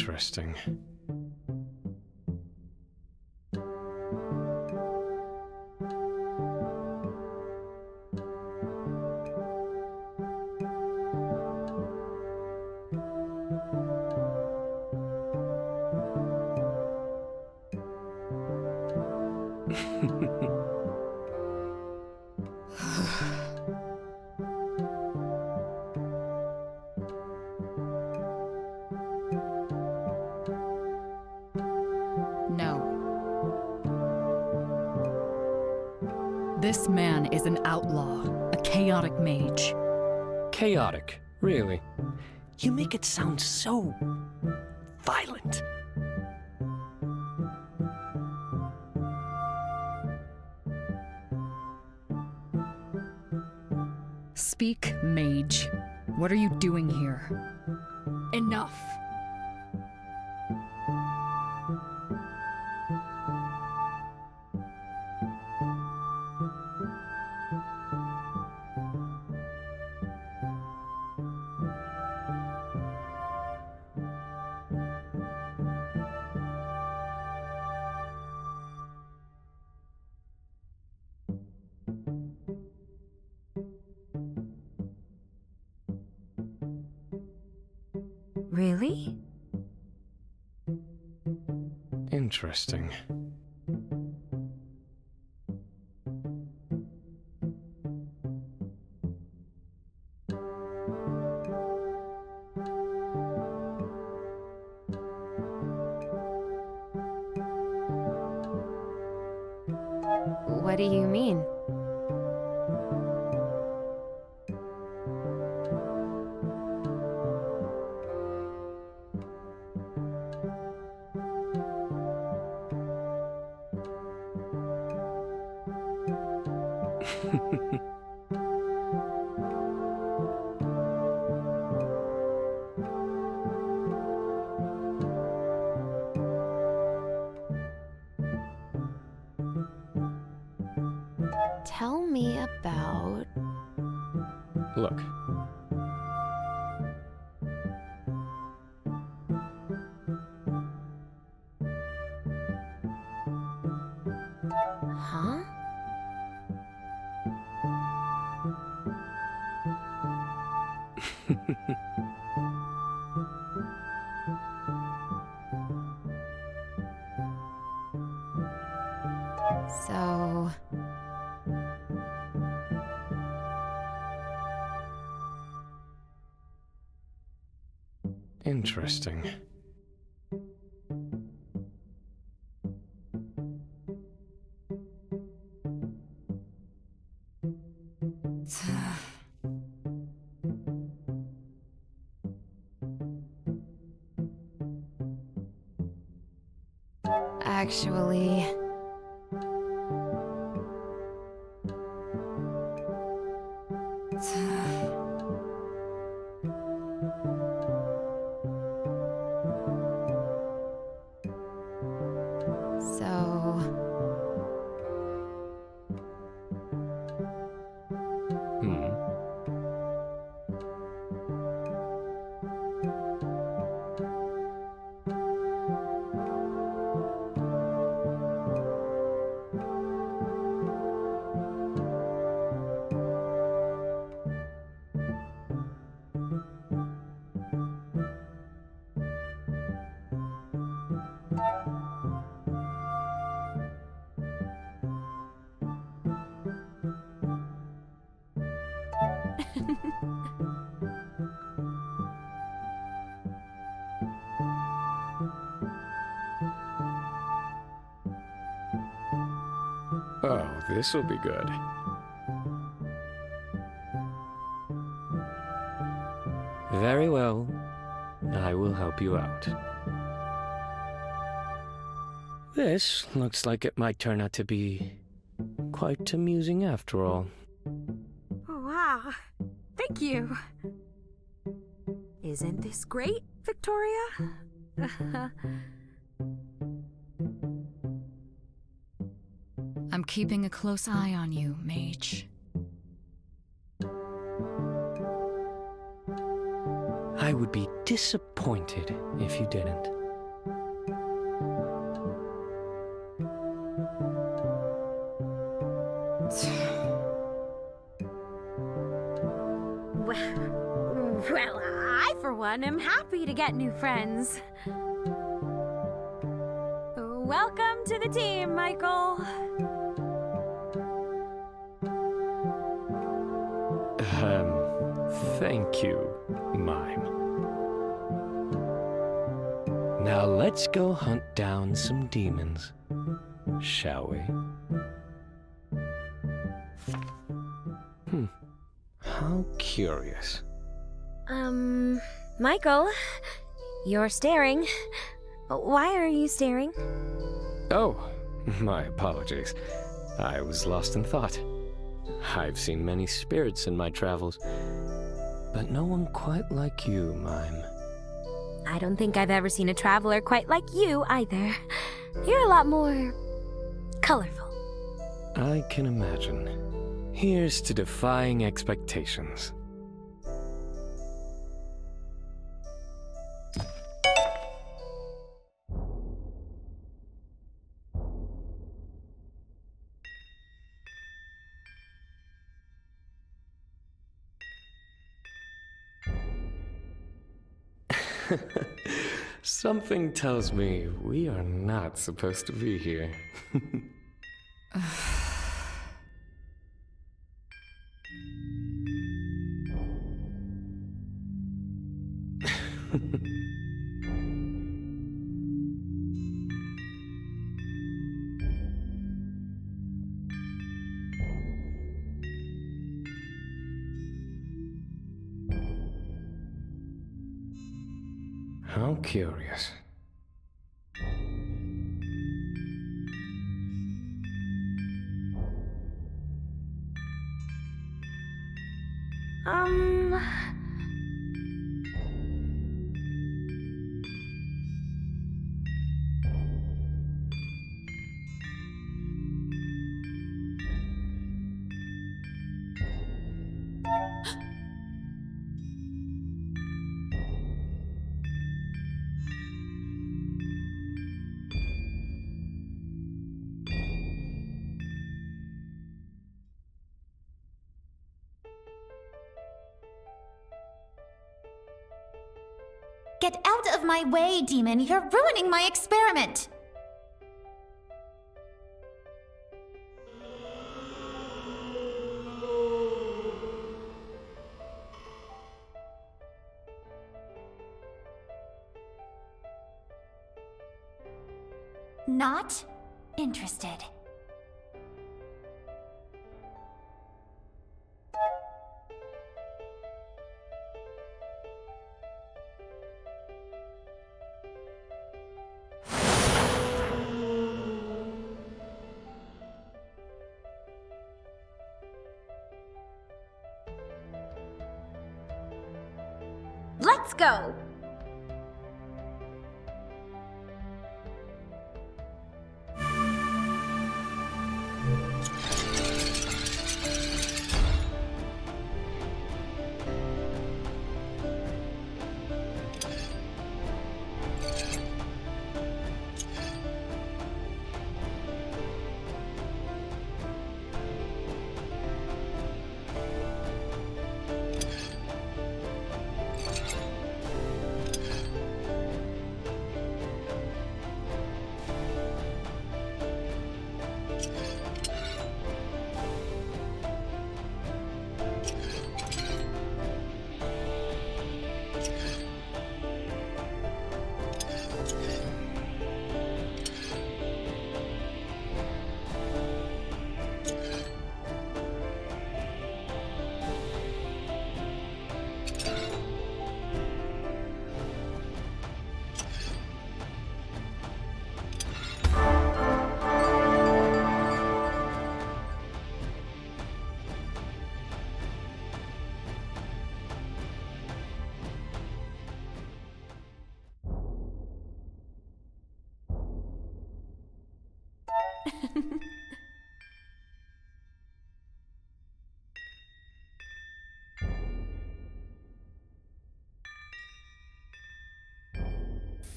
Interesting.
No. This man is an outlaw, a chaotic mage.
Chaotic, really? You make it sound so violent.
Speak, mage. What are you doing here? Enough.
Really?
Interesting.
What do you mean? Tell me about...
Look.
Huh? So...
Interesting.
Actually... So...
Oh, this'll be good. Very well. I will help you out. This looks like it might turn out to be quite amusing after all.
Oh, wow. Thank you. Isn't this great, Victoria?
I'm keeping a close eye on you, mage.
I would be disappointed if you didn't.
Well, I, for one, am happy to get new friends. Welcome to the team, Michael.
Thank you, Mime. Now let's go hunt down some demons, shall we? How curious.
Michael, you're staring. Why are you staring?
Oh, my apologies. I was lost in thought. I've seen many spirits in my travels, but no one quite like you, Mime.
I don't think I've ever seen a traveler quite like you either. You're a lot more colorful.
I can imagine. Here's to defying expectations. Something tells me we are not supposed to be here. How curious.
Get out of my way, demon! You're ruining my experiment! Not interested.
Let's go!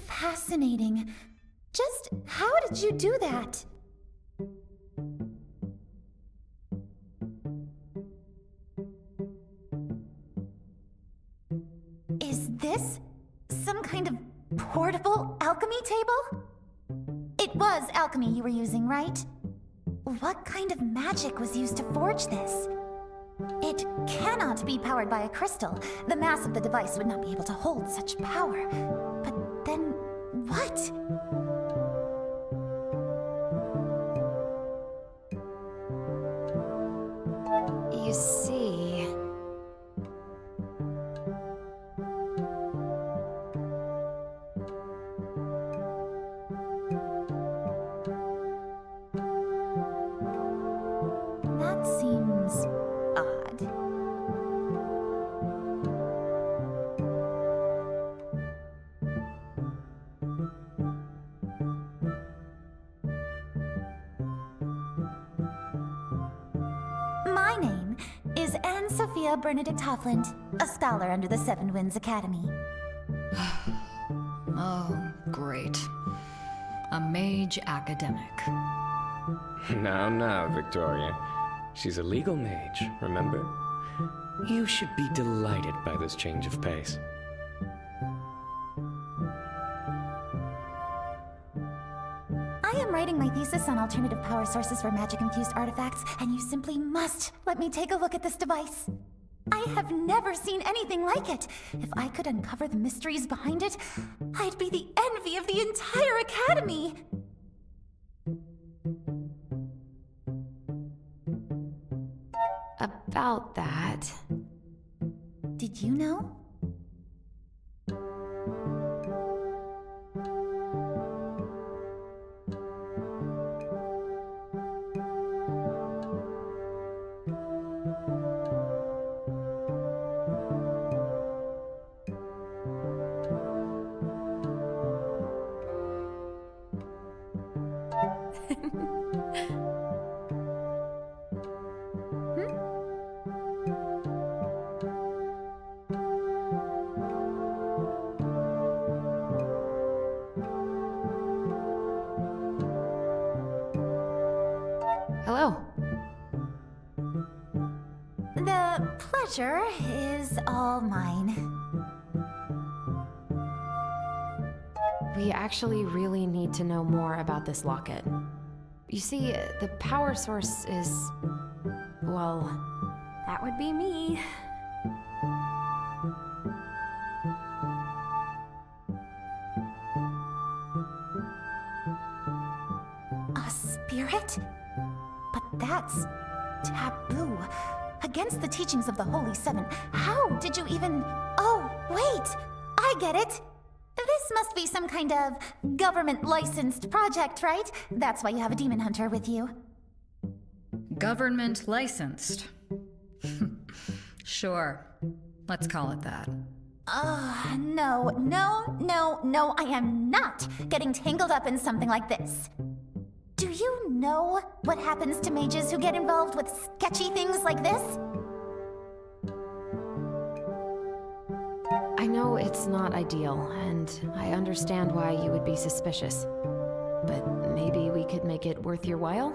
Fascinating. Just how did you do that? this? Some kind of portable alchemy table? It was alchemy you were using, right? What kind of magic was used to forge this? It cannot be powered by a crystal. The mass of the device would not be able to hold such power. But then, what?
You see...
That seems odd. My name is Anne Sophia Bernadette Hoffland, a scholar under the Seven Winds Academy.
Oh, great. A mage academic.
Now, Victoria. She's a legal mage, remember? You should be delighted by this change of pace.
I am writing my thesis on alternative power sources for magic-infused artifacts, and you simply must let me take a look at this device. I have never seen anything like it. If I could uncover the mysteries behind it, I'd be the envy of the entire academy.
About that...
Did you know?
Hello.
The pleasure is all mine.
We actually really need to know more about this locket. You see, the power source is... well...
That would be me.
A spirit? But that's taboo. Against the teachings of the Holy Seven. How did you even... Oh, wait! I get it! This must be some kind of government-licensed project, right? That's why you have a demon hunter with you.
Government licensed. Sure. Let's call it that.
No, I am not getting tangled up in something like this. Do you know what happens to mages who get involved with sketchy things like this?
I know it's not ideal, and I understand why you would be suspicious. But maybe we could make it worth your while?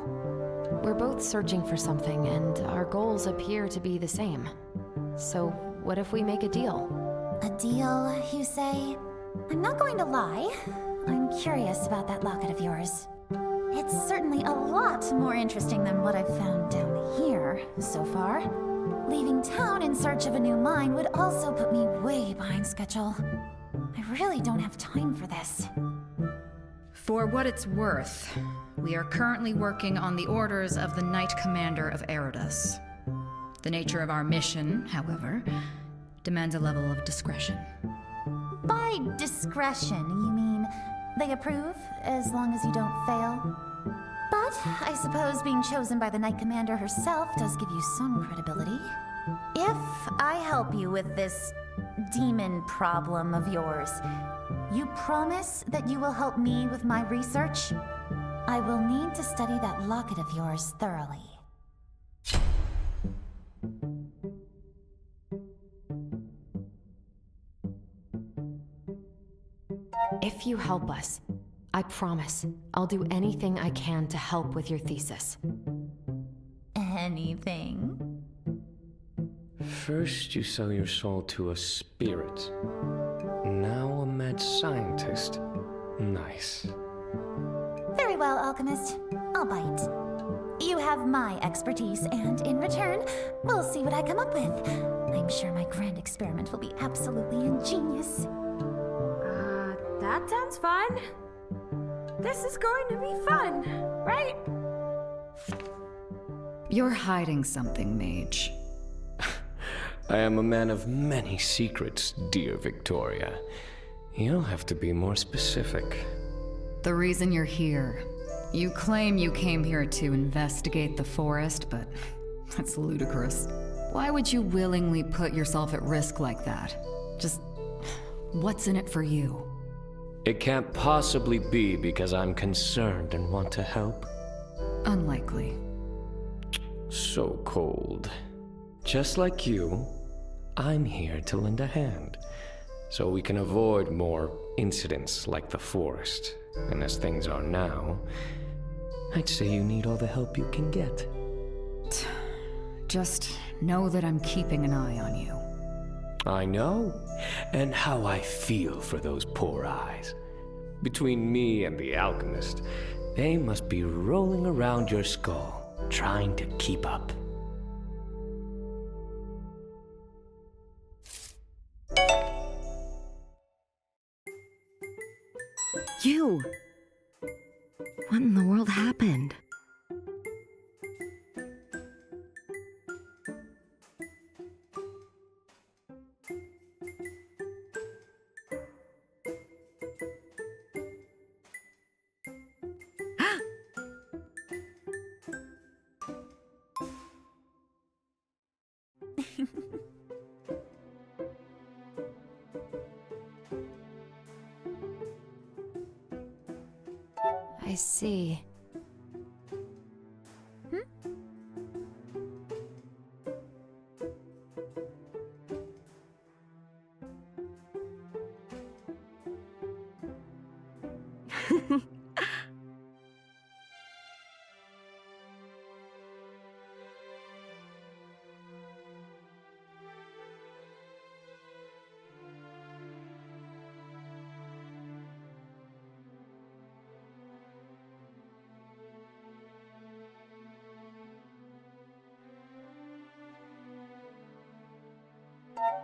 We're both searching for something, and our goals appear to be the same. So, what if we make a deal?
A deal, you say? I'm not going to lie. I'm curious about that locket of yours. It's certainly a lot more interesting than what I've found down here so far. Leaving town in search of a new mine would also put me way behind schedule. I really don't have time for this.
For what it's worth, we are currently working on the orders of the Knight Commander of Eridus. The nature of our mission, however, demands a level of discretion.
By discretion, you mean they approve as long as you don't fail? But I suppose being chosen by the Knight Commander herself does give you some credibility. If I help you with this demon problem of yours, you promise that you will help me with my research? I will need to study that locket of yours thoroughly.
If you help us, I promise I'll do anything I can to help with your thesis.
Anything?
First, you sell your soul to a spirit. Now a mad scientist. Nice.
Very well, alchemist. I'll bite. You have my expertise, and in return, we'll see what I come up with. I'm sure my grand experiment will be absolutely ingenious.
That sounds fun. This is going to be fun, right?
You're hiding something, mage.
I am a man of many secrets, dear Victoria. You'll have to be more specific.
The reason you're here. You claim you came here to investigate the forest, but that's ludicrous. Why would you willingly put yourself at risk like that? Just, what's in it for you?
It can't possibly be because I'm concerned and want to help.
Unlikely.
So cold. Just like you, I'm here to lend a hand, so we can avoid more incidents like the forest. And as things are now, I'd say you need all the help you can get.
Just know that I'm keeping an eye on you.
I know, and how I feel for those poor eyes. Between me and the alchemist, they must be rolling around your skull, trying to keep up.
You! What in the world happened?
I see.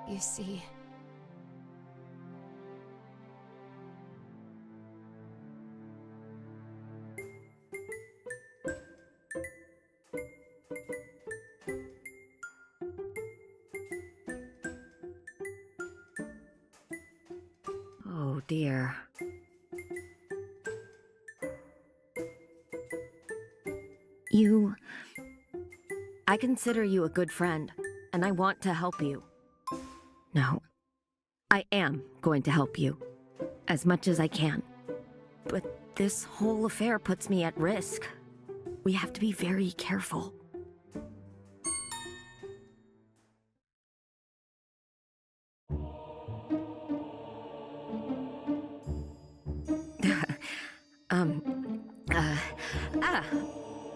You see.
Oh dear. I consider you a good friend, and I want to help you. No, I am going to help you, as much as I can. But this whole affair puts me at risk. We have to be very careful.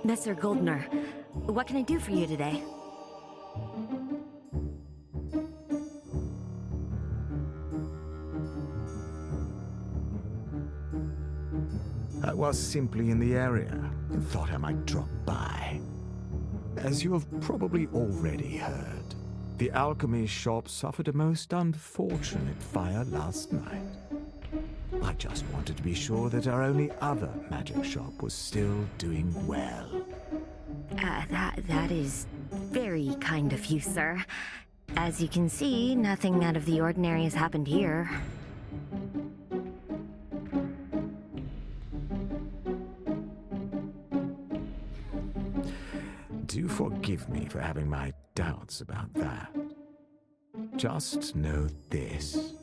Mr. Goldner, what can I do for you today?
I was simply in the area and thought I might drop by. As you have probably already heard, the alchemy shop suffered a most unfortunate fire last night. I just wanted to be sure that our only other magic shop was still doing well.
That is very kind of you, sir. As you can see, nothing out of the ordinary has happened here.
Do forgive me for having my doubts about that. Just know this.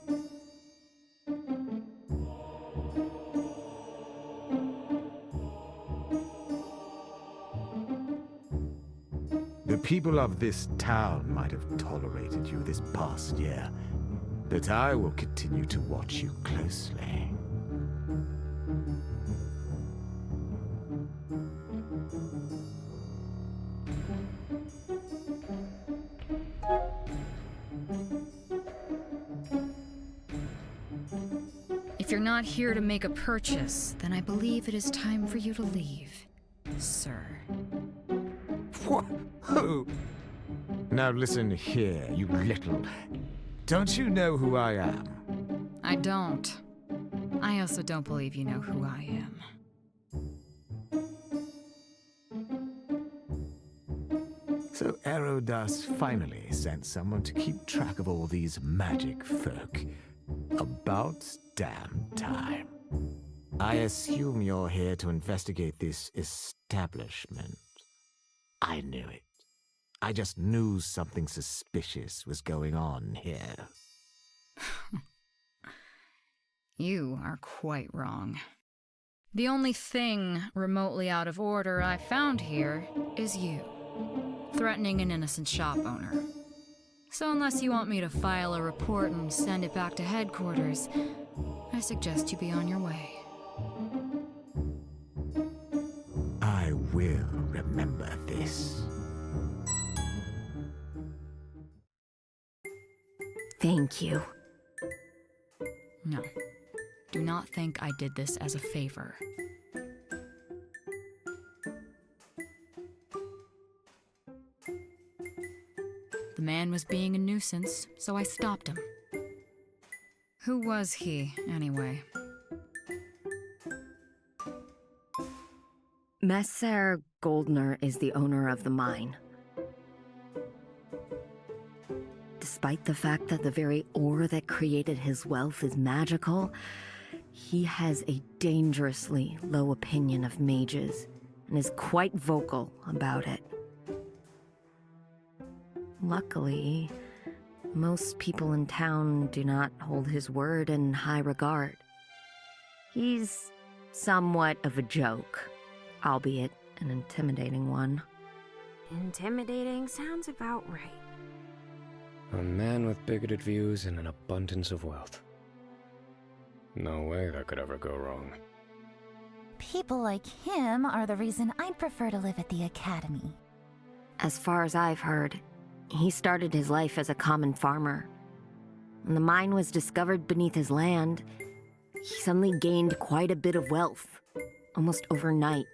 The people of this town might have tolerated you this past year, but I will continue to watch you closely.
If you're not here to make a purchase, then I believe it is time for you to leave, sir.
What? Who? Now listen here, you little... Don't you know who I am?
I don't. I also don't believe you know who I am.
So Erodas finally sent someone to keep track of all these magic folk. About damn time. I assume you're here to investigate this establishment. I knew it. I just knew something suspicious was going on here.
You are quite wrong. The only thing remotely out of order I found here is you, threatening an innocent shop owner. So unless you want me to file a report and send it back to headquarters, I suggest you be on your way.
I will remember this.
Thank you.
No. Do not think I did this as a favor. The man was being a nuisance, so I stopped him. Who was he, anyway?
Messer Goldner is the owner of the mine. Despite the fact that the very ore that created his wealth is magical, he has a dangerously low opinion of mages and is quite vocal about it. Luckily, most people in town do not hold his word in high regard. He's somewhat of a joke, albeit an intimidating one.
Intimidating sounds about right.
A man with bigoted views and an abundance of wealth. No way that could ever go wrong.
People like him are the reason I'd prefer to live at the academy.
As far as I've heard, he started his life as a common farmer. When the mine was discovered beneath his land, he suddenly gained quite a bit of wealth, almost overnight.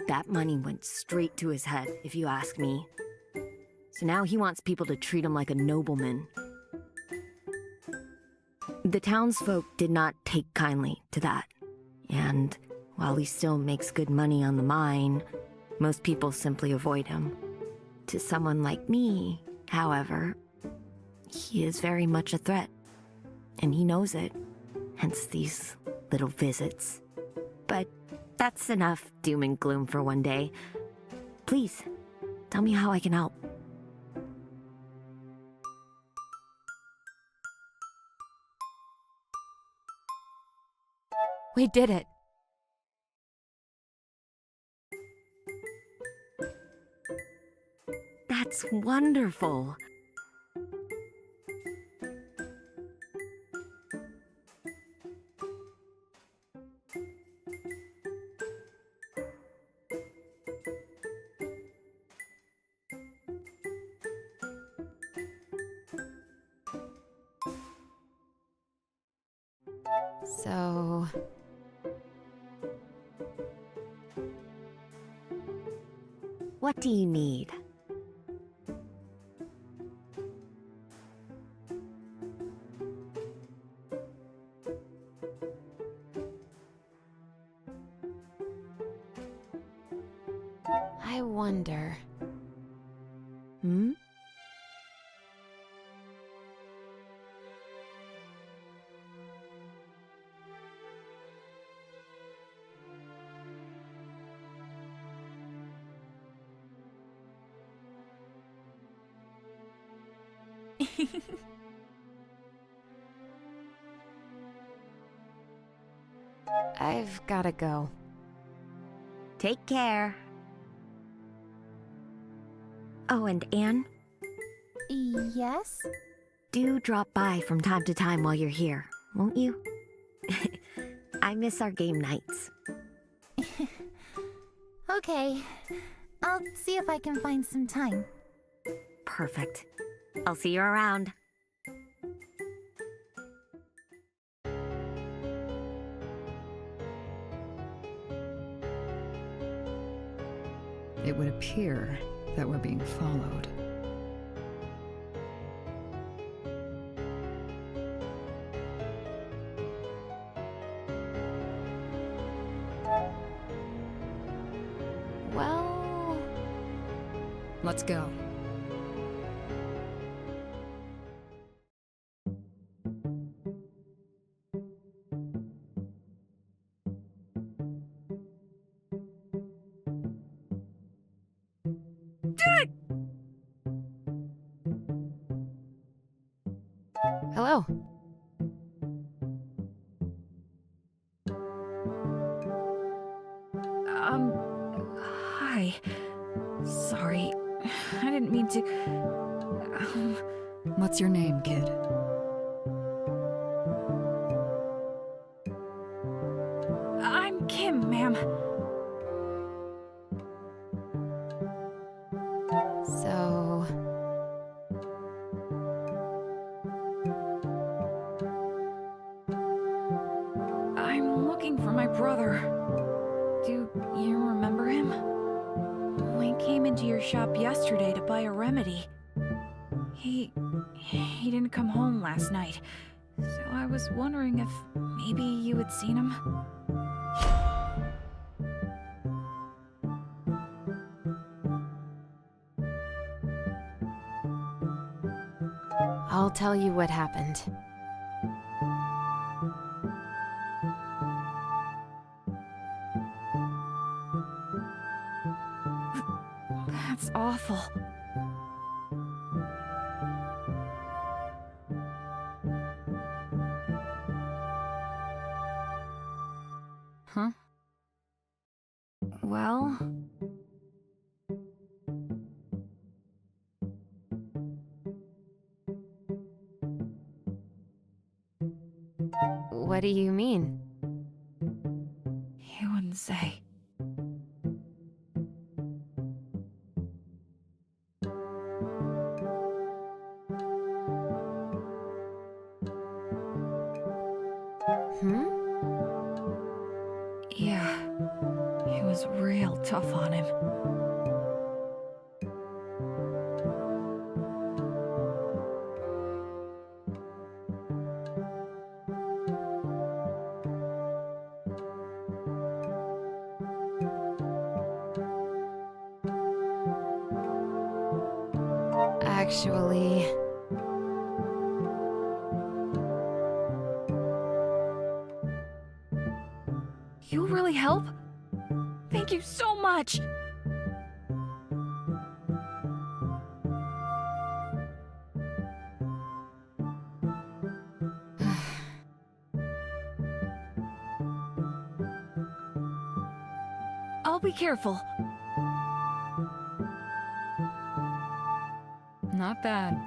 That money went straight to his head, if you ask me. So now he wants people to treat him like a nobleman. The townsfolk did not take kindly to that, and while he still makes good money on the mine, most people simply avoid him. To someone like me, however, he is very much a threat, and he knows it, hence these little visits. But that's enough doom and gloom for one day. Please, tell me how I can help.
We did it.
That's wonderful.
So...
what do you need?
I wonder...
Hmm?
I've gotta go.
Take care. Oh, and Anne?
Yes?
Do drop by from time to time while you're here, won't you? I miss our game nights.
Okay. I'll see if I can find some time.
Perfect. I'll see you around.
It would appear that we're being followed.
Well...
Let's go.
Hello.
Hi. Sorry. I didn't mean to...
What's your name, kid?
I'm Kim, ma'am.
So...
I'm looking for my brother. Do you remember him? We came into your shop yesterday to buy a remedy. He didn't come home last night, so I was wondering if maybe you had seen him.
I'll tell you what happened.
That's awful.
Huh?
Well...
What do you mean?
He wouldn't say.
Hmm?
Yeah, he was real tough on him.
Actually...
You'll really help? Thank you so much! I'll be careful.
Not bad.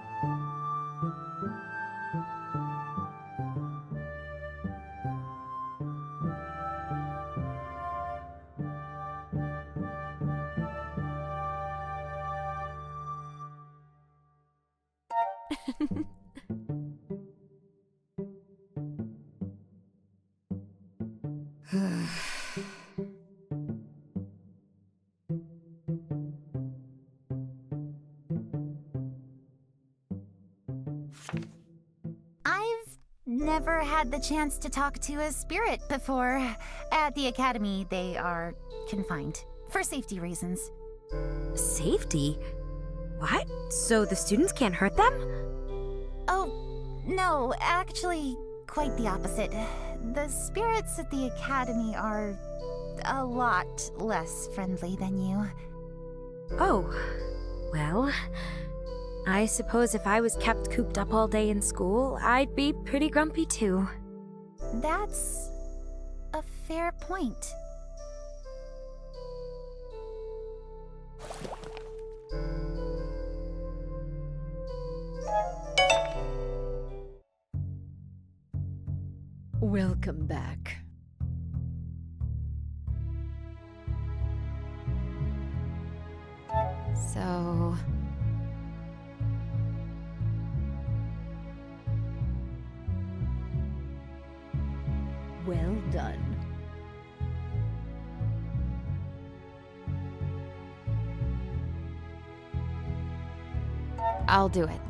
I've never had the chance to talk to a spirit before. At the academy, they are confined for safety reasons.
Safety? What? So the students can't hurt them?
Oh, no, actually, quite the opposite. The spirits at the academy are a lot less friendly than you.
Oh, well, I suppose if I was kept cooped up all day in school, I'd be pretty grumpy too.
That's a fair point.
Welcome back.
So...
Well done.
I'll do it.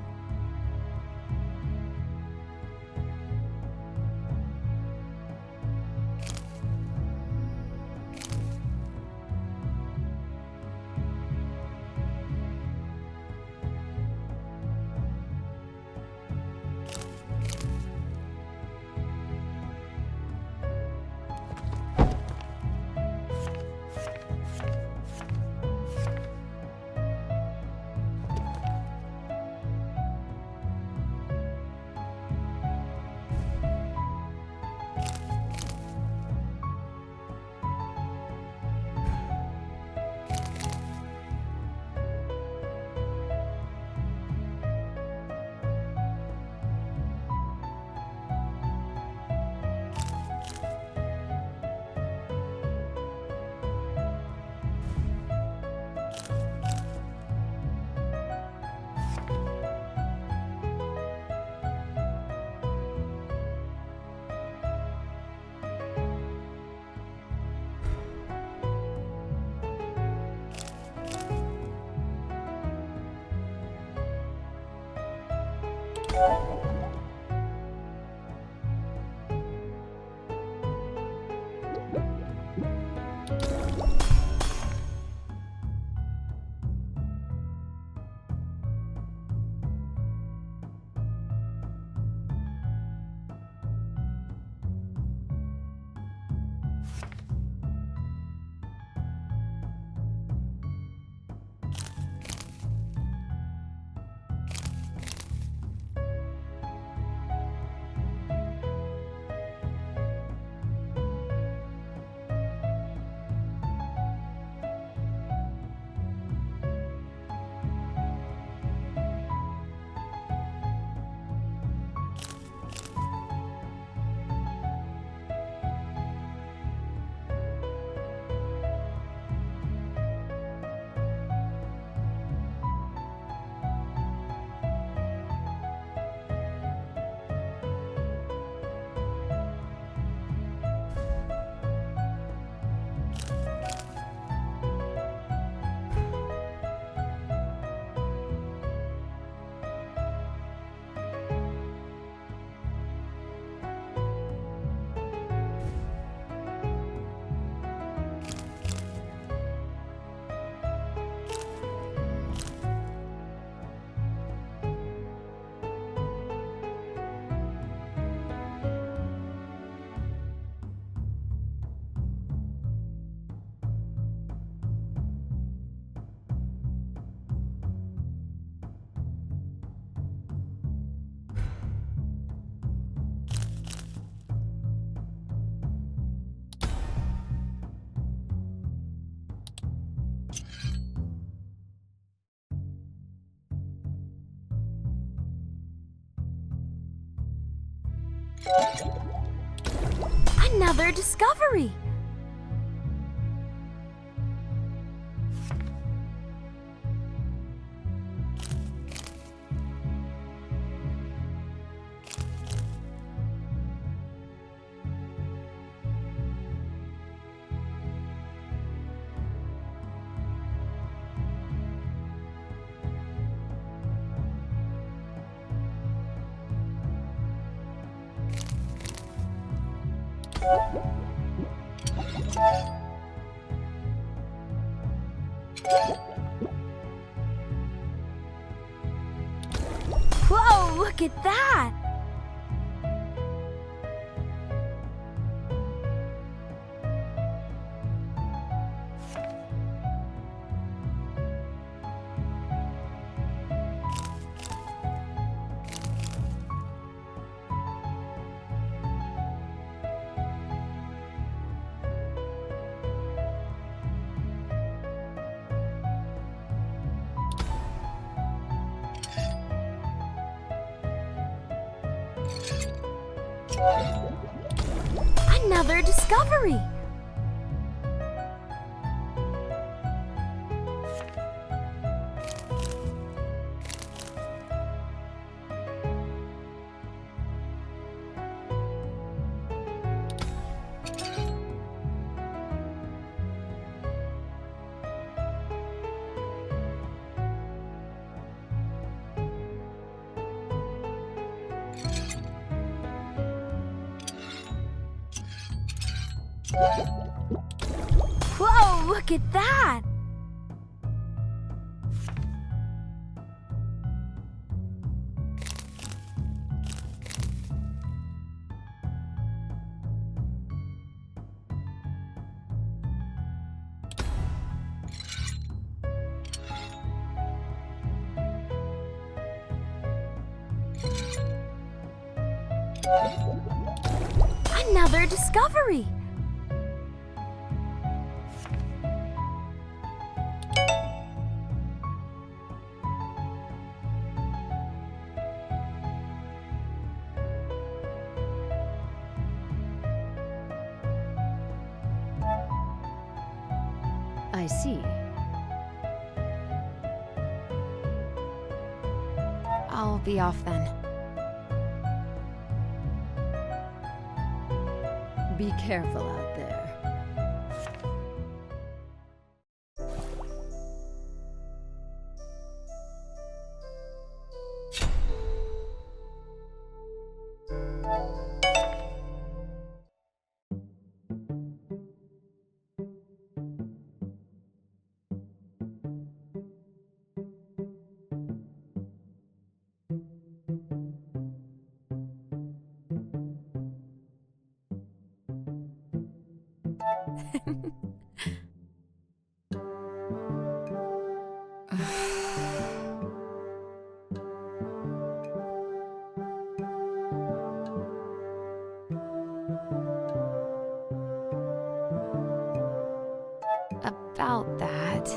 Another discovery! Whoa, look at that! Another discovery! Whoa, look at that! Another discovery!
I see.
I'll be off then.
Be careful out there.
About that.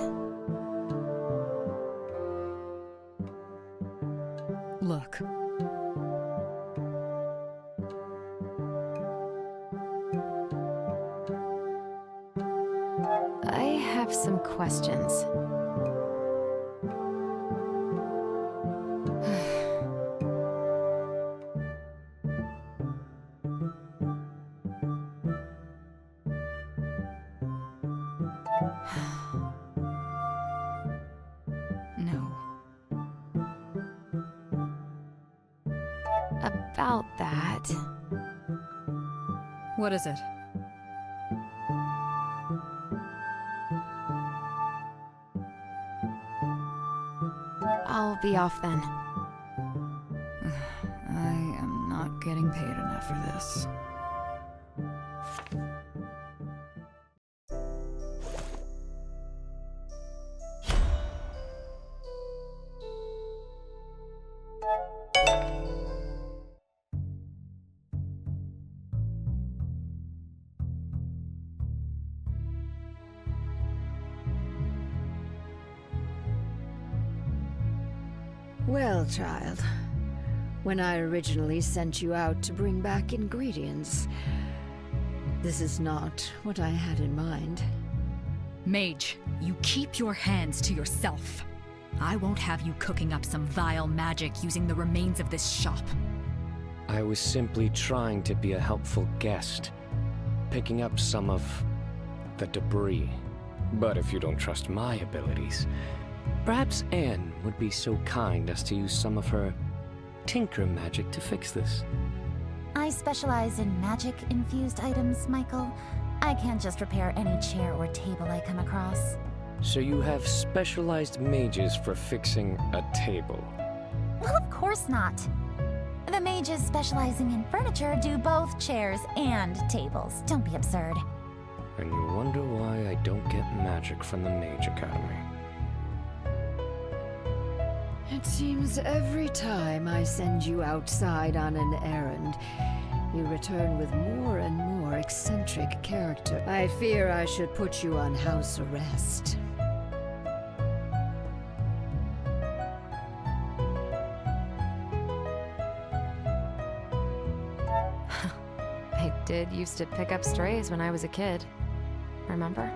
Look.
I have some questions.
No.
About that.
What is it?
I'll be off then.
I am not getting paid enough for this.
Well, child, when I originally sent you out to bring back ingredients, this is not what I had in mind.
Mage, you keep your hands to yourself. I won't have you cooking up some vile magic using the remains of this shop.
I was simply trying to be a helpful guest, picking up some of the debris. But if you don't trust my abilities, perhaps Anne would be so kind as to use some of her tinker magic to fix this.
I specialize in magic-infused items, Michael. I can't just repair any chair or table I come across.
So you have specialized mages for fixing a table?
Well, of course not. The mages specializing in furniture do both chairs and tables. Don't be absurd.
And you wonder why I don't get magic from the Mage Academy.
It seems every time I send you outside on an errand, you return with more and more eccentric character. I fear I should put you on house arrest.
I did used to pick up strays when I was a kid. Remember?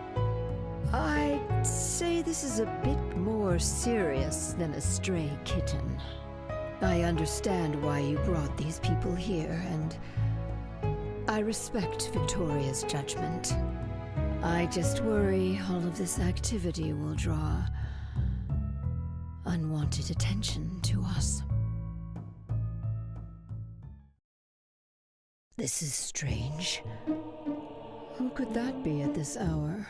I'd say this is a bit more serious than a stray kitten. I understand why you brought these people here, and I respect Victoria's judgment. I just worry all of this activity will draw unwanted attention to us. This is strange. Who could that be at this hour?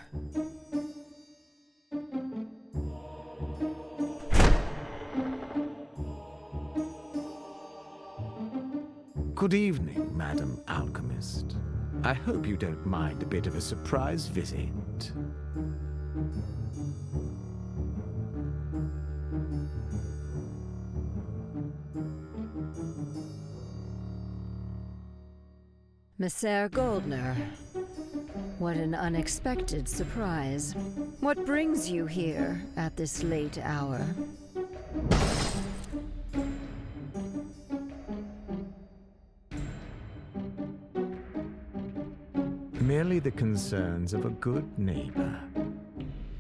Good evening, Madam Alchemist. I hope you don't mind a bit of a surprise visit.
Messer Goldner. What an unexpected surprise. What brings you here at this late hour?
Merely the concerns of a good neighbor.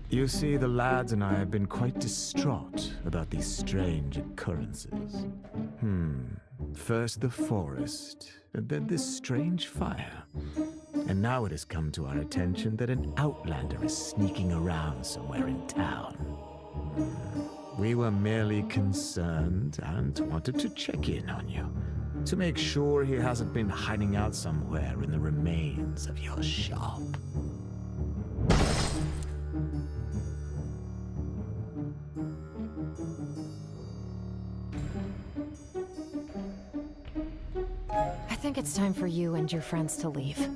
You see, the lads and I have been quite distraught about these strange occurrences. First the forest, and then this strange fire. And now it has come to our attention that an outlander is sneaking around somewhere in town. We were merely concerned and wanted to check in on you, to make sure he hasn't been hiding out somewhere in the remains of your shop.
I think it's time for you and your friends to leave.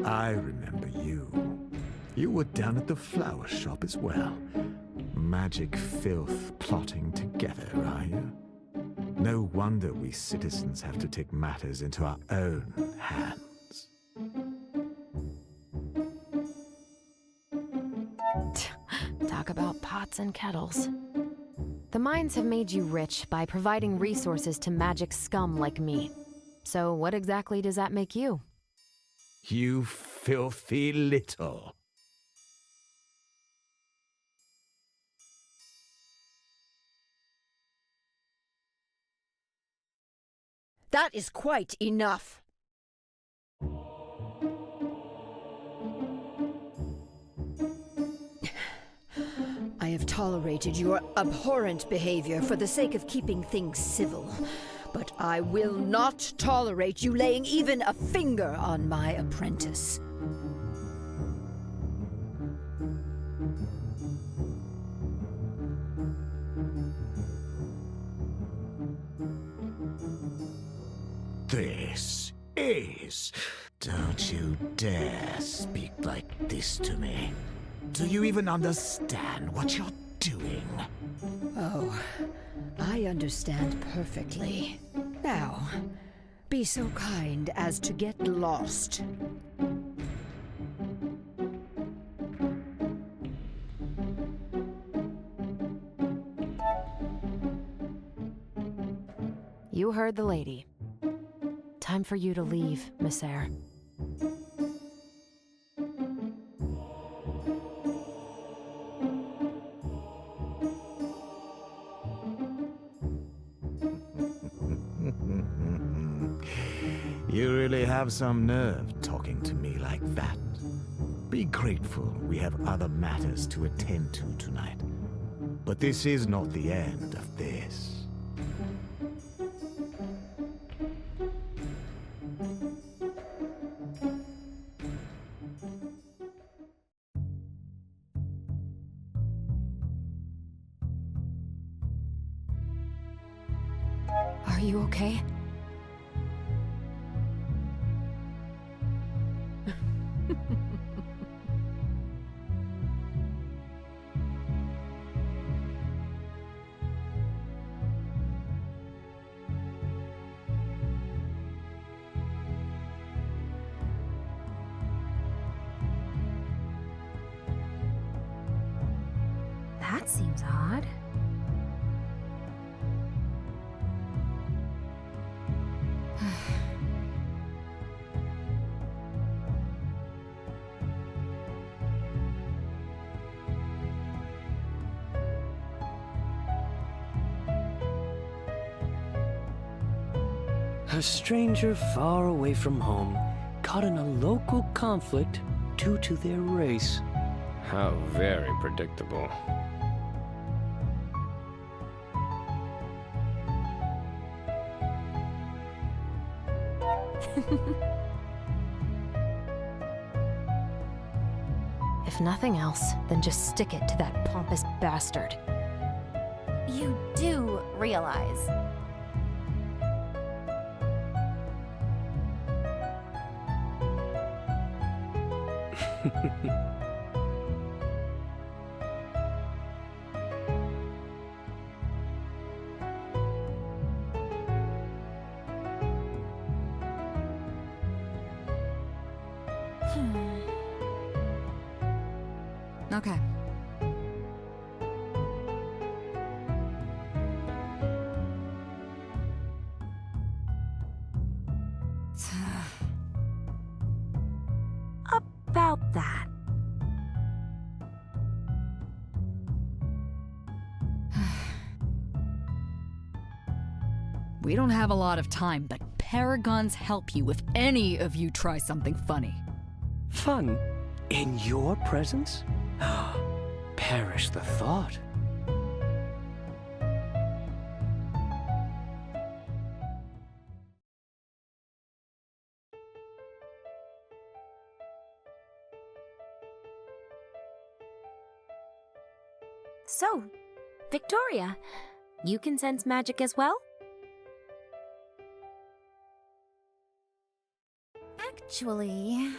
I remember you. You were down at the flower shop as well. Magic filth plotting together, are you? No wonder we citizens have to take matters into our own hands.
Talk about pots and kettles. The mines have made you rich by providing resources to magic scum like me. So what exactly does that make you?
You filthy little.
That is quite enough. I have tolerated your abhorrent behavior for the sake of keeping things civil, but I will not tolerate you laying even a finger on my apprentice.
This is... Don't you dare speak like this to me. Do you even understand what you're doing?
Oh, I understand perfectly. Now, be so kind as to get lost.
You heard the lady. Time for you to leave, Miss Eyre.
You really have some nerve talking to me like that. Be grateful we have other matters to attend to tonight. But this is not the end of this.
Are you okay?
That seems odd.
A stranger far away from home, caught in a local conflict due to their race.
How very predictable.
If nothing else, then just stick it to that pompous bastard.
You do realize.
Okay.
About that.
We don't have a lot of time, but paragons help you if any of you try something funny.
Fun? In your presence? Perish the thought.
So, Victoria, you can sense magic as well?
Actually...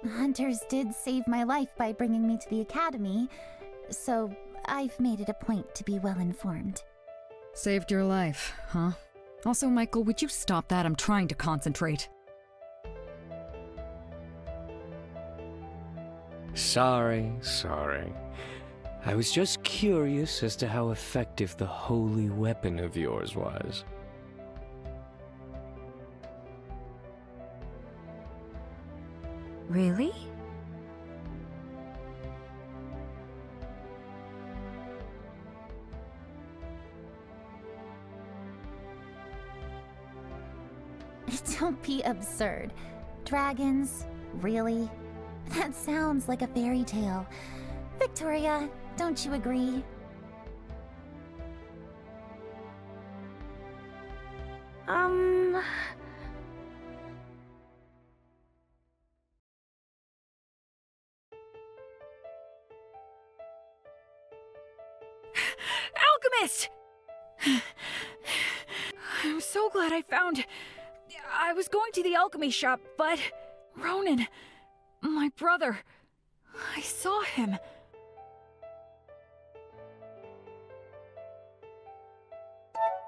Hunters did save my life by bringing me to the academy, so I've made it a point to be well informed.
Saved your life, huh? Also, Michael, would you stop that? I'm trying to concentrate.
Sorry. I was just curious as to how effective the holy weapon of yours was.
Really?
Don't be absurd. Dragons? Really? That sounds like a fairy tale. Victoria, don't you agree?
Alchemist! I'm so glad I found... I was going to the alchemy shop, but... Ronan, my brother... I saw him.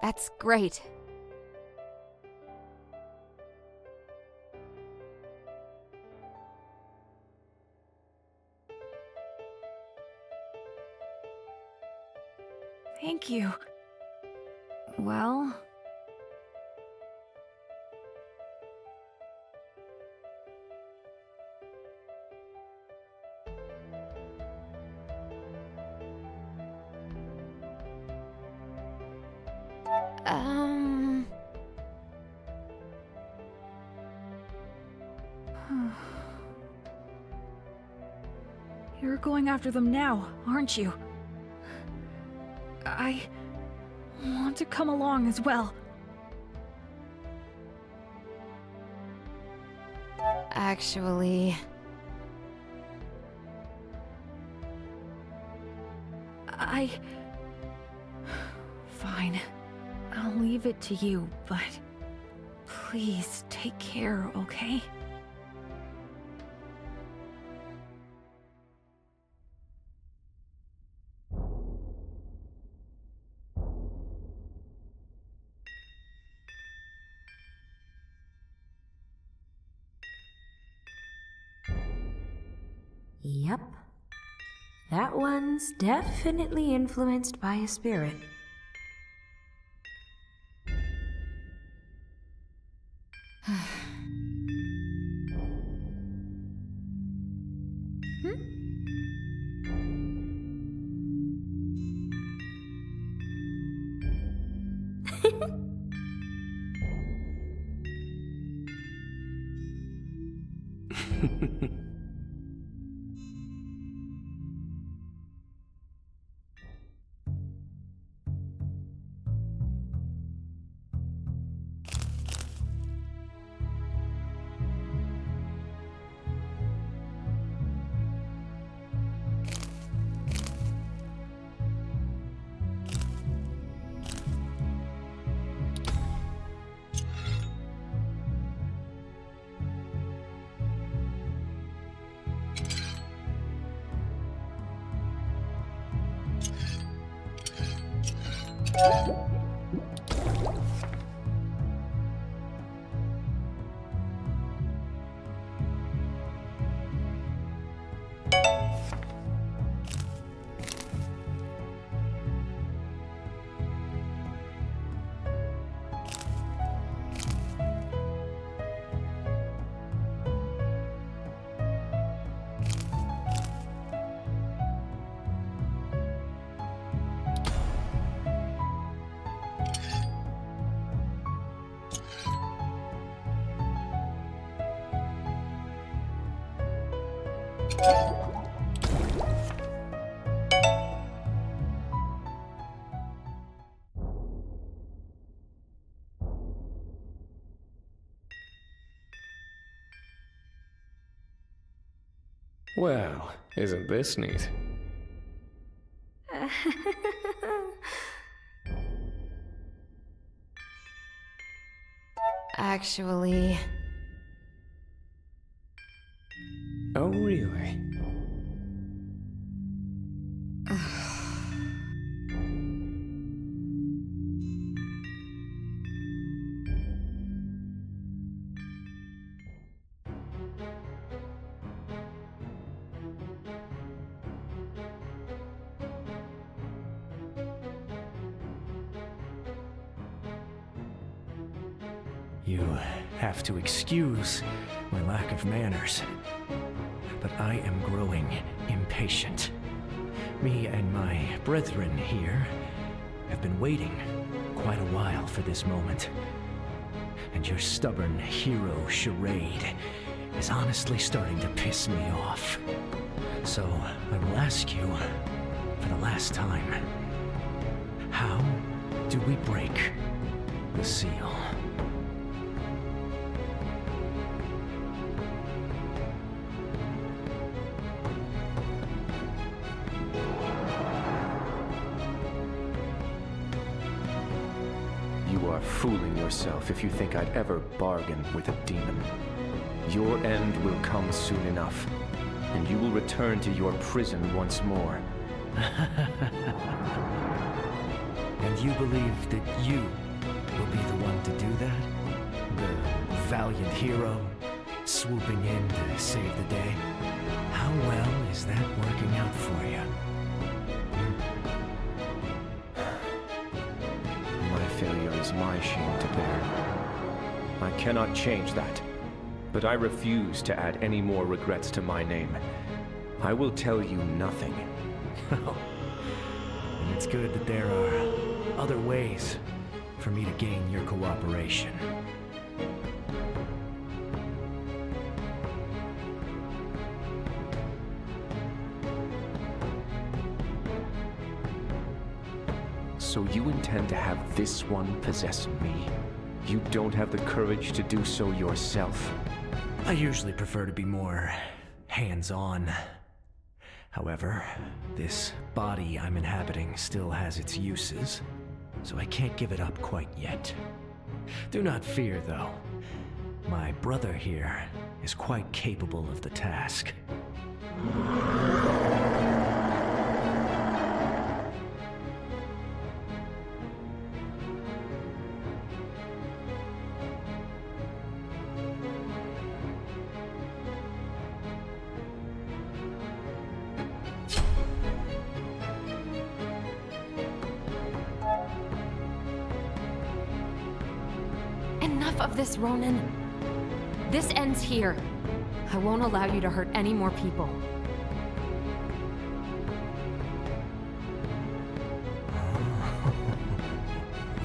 That's great.
Thank you. Well... You're going after them now, aren't you? I want to come along as well.
Actually...
Fine. I'll leave it to you, but... Please, take care, okay?
Yep. That one's definitely influenced by a spirit.
Well, isn't this neat?
Actually...
Oh, really?
You have to excuse my lack of manners, but I am growing impatient. Me and my brethren here have been waiting quite a while for this moment, and your stubborn hero charade is honestly starting to piss me off. So I will ask you, for the last time, how do we break the seal?
You are fooling yourself if you think I'd ever bargain with a demon. Your end will come soon enough, and you will return to your prison once more.
And you believe that you will be the one to do that? The valiant hero swooping in to save the day? How well is that working out for you?
My failure is my shame to bear. I cannot change that, but I refuse to add any more regrets to my name. I will tell you nothing.
And it's good that there are other ways for me to gain your cooperation.
So you intend to have this one possess me? You don't have the courage to do so yourself?
I usually prefer to be more hands-on. However, this body I'm inhabiting still has its uses, so I can't give it up quite yet. Do not fear, though. My brother here is quite capable of the task.
Enough of this, Ronan. This ends here. I won't allow you to hurt any more people.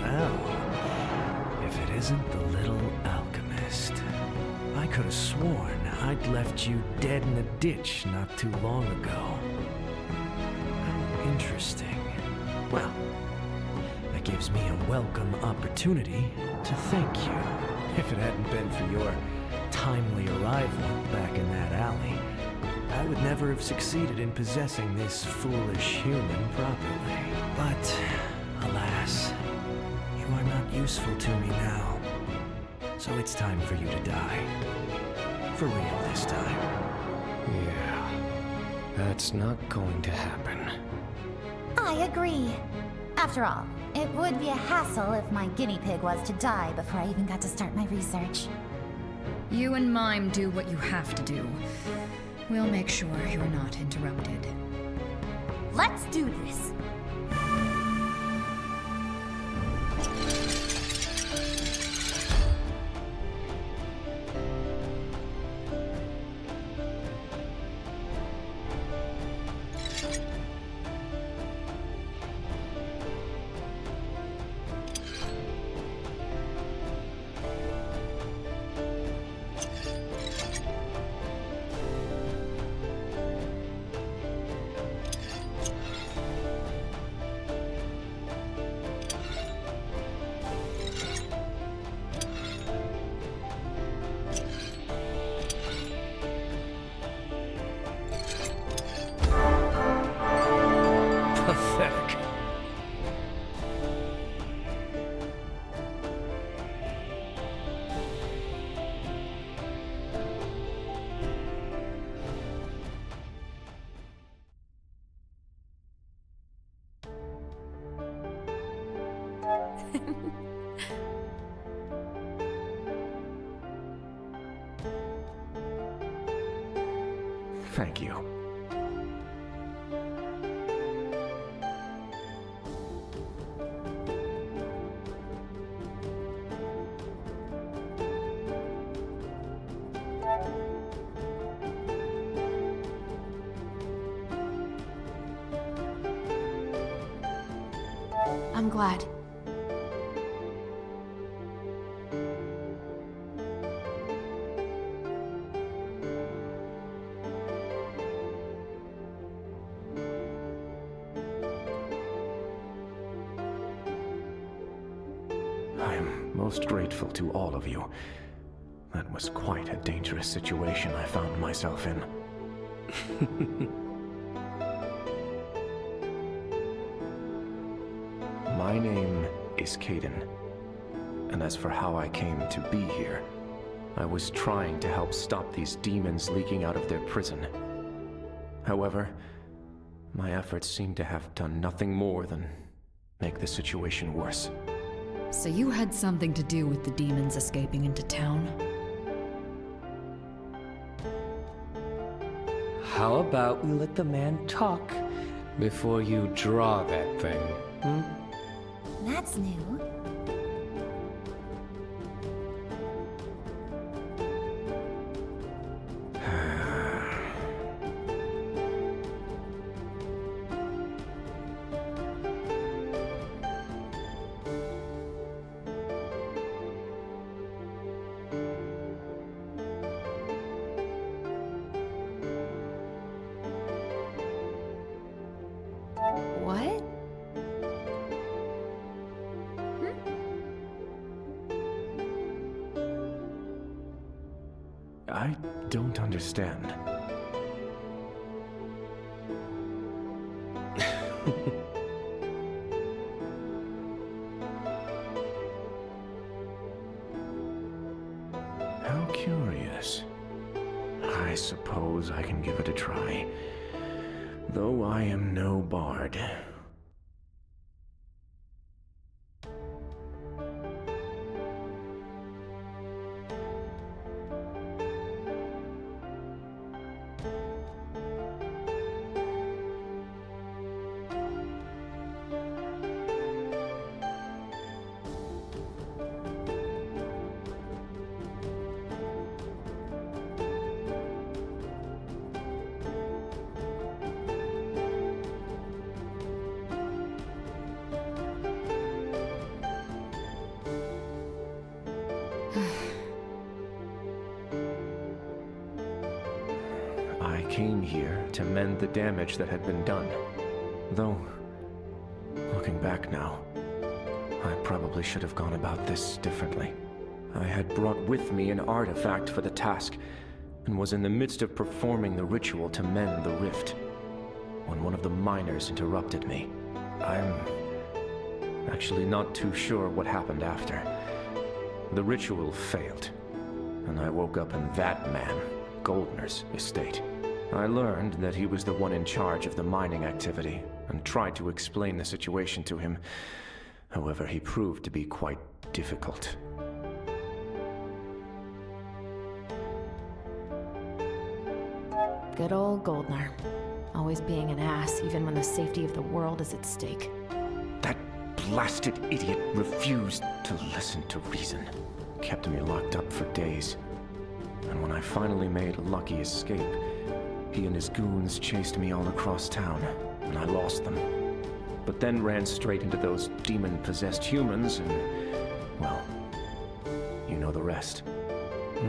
Well, if it isn't the little alchemist. I could have sworn I'd left you dead in a ditch not too long ago. How interesting. Well, that gives me a welcome opportunity to thank you. If it hadn't been for your timely arrival back in that alley, I would never have succeeded in possessing this foolish human properly. But, alas, you are not useful to me now. So it's time for you to die. For real this time.
Yeah, that's not going to happen.
I agree. After all, it would be a hassle if my guinea pig was to die before I even got to start my research.
You and Mime do what you have to do. We'll make sure you're not interrupted.
Let's do this!
Pathetic.
Thank you.
I'm glad.
I'm most grateful to all of you. That was quite a dangerous situation I found myself in. My name is Caden, and as for how I came to be here, I was trying to help stop these demons leaking out of their prison. However, my efforts seem to have done nothing more than make the situation worse.
So you had something to do with the demons escaping into town?
How about we let the man talk before you draw that thing, hmm?
That's new.
What?
I don't understand. How curious. I suppose I can give it a try. Though I am no bard. came here to mend the damage that had been done. Though, looking back now, I probably should have gone about this differently. I had brought with me an artifact for the task, and was in the midst of performing the ritual to mend the rift, when one of the miners interrupted me. I'm actually not too sure what happened after. The ritual failed, and I woke up in that man, Goldner's estate. I learned that he was the one in charge of the mining activity, and tried to explain the situation to him. However, he proved to be quite difficult.
Good old Goldner. Always being an ass, even when the safety of the world is at stake.
That blasted idiot refused to listen to reason. Kept me locked up for days. And when I finally made a lucky escape, he and his goons chased me all across town, and I lost them. But then ran straight into those demon-possessed humans, and, well, you know the rest.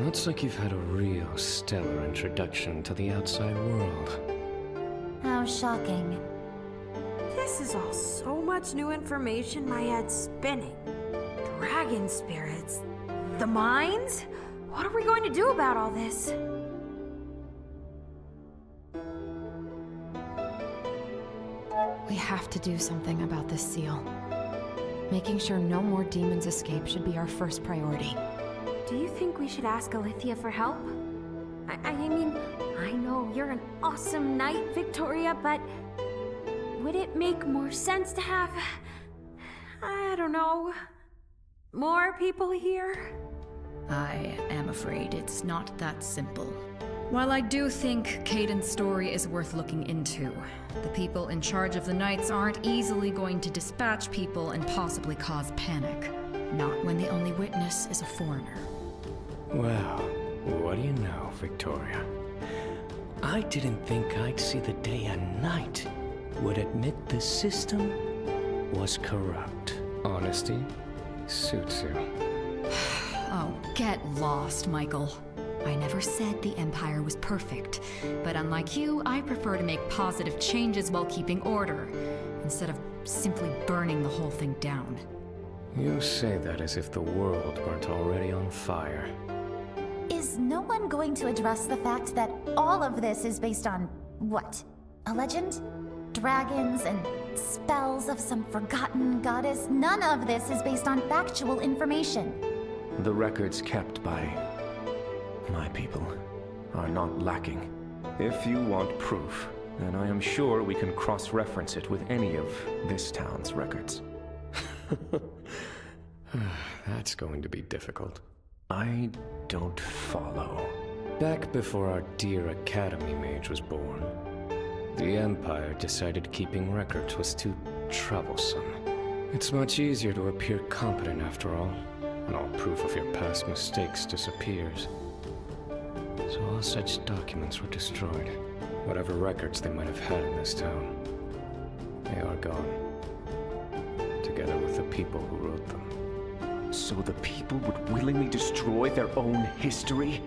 Looks like you've had a real stellar introduction to the outside world.
How shocking.
This is all so much new information, my head's spinning. Dragon spirits? The mines? What are we going to do about all this?
We have to do something about this seal. Making sure no more demons escape should be our first priority.
Do you think we should ask Amalthea for help? I mean, I know you're an awesome knight, Victoria, but would it make more sense to have, I don't know, more people here?
I am afraid it's not that simple. While I do think Caden's story is worth looking into, the people in charge of the Knights aren't easily going to dispatch people and possibly cause panic. Not when the only witness is a foreigner.
Well, what do you know, Victoria? I didn't think I'd see the day a knight would admit the system was corrupt. Honesty suits you.
Oh, get lost, Michael. I never said the Empire was perfect, but unlike you, I prefer to make positive changes while keeping order, instead of simply burning the whole thing down.
You say that as if the world weren't already on fire.
Is no one going to address the fact that all of this is based on, what? A legend? Dragons and spells of some forgotten goddess? None of this is based on factual information.
The records kept by my people are not lacking. If you want proof, then I am sure we can cross-reference it with any of this town's records.
That's going to be difficult.
I don't follow.
Back before our dear Academy mage was born, the Empire decided keeping records was too troublesome. It's much easier to appear competent after all, when all proof of your past mistakes disappears. So all such documents were destroyed. Whatever records they might have had in this town, they are gone. Together with the people who wrote them.
So the people would willingly destroy their own history?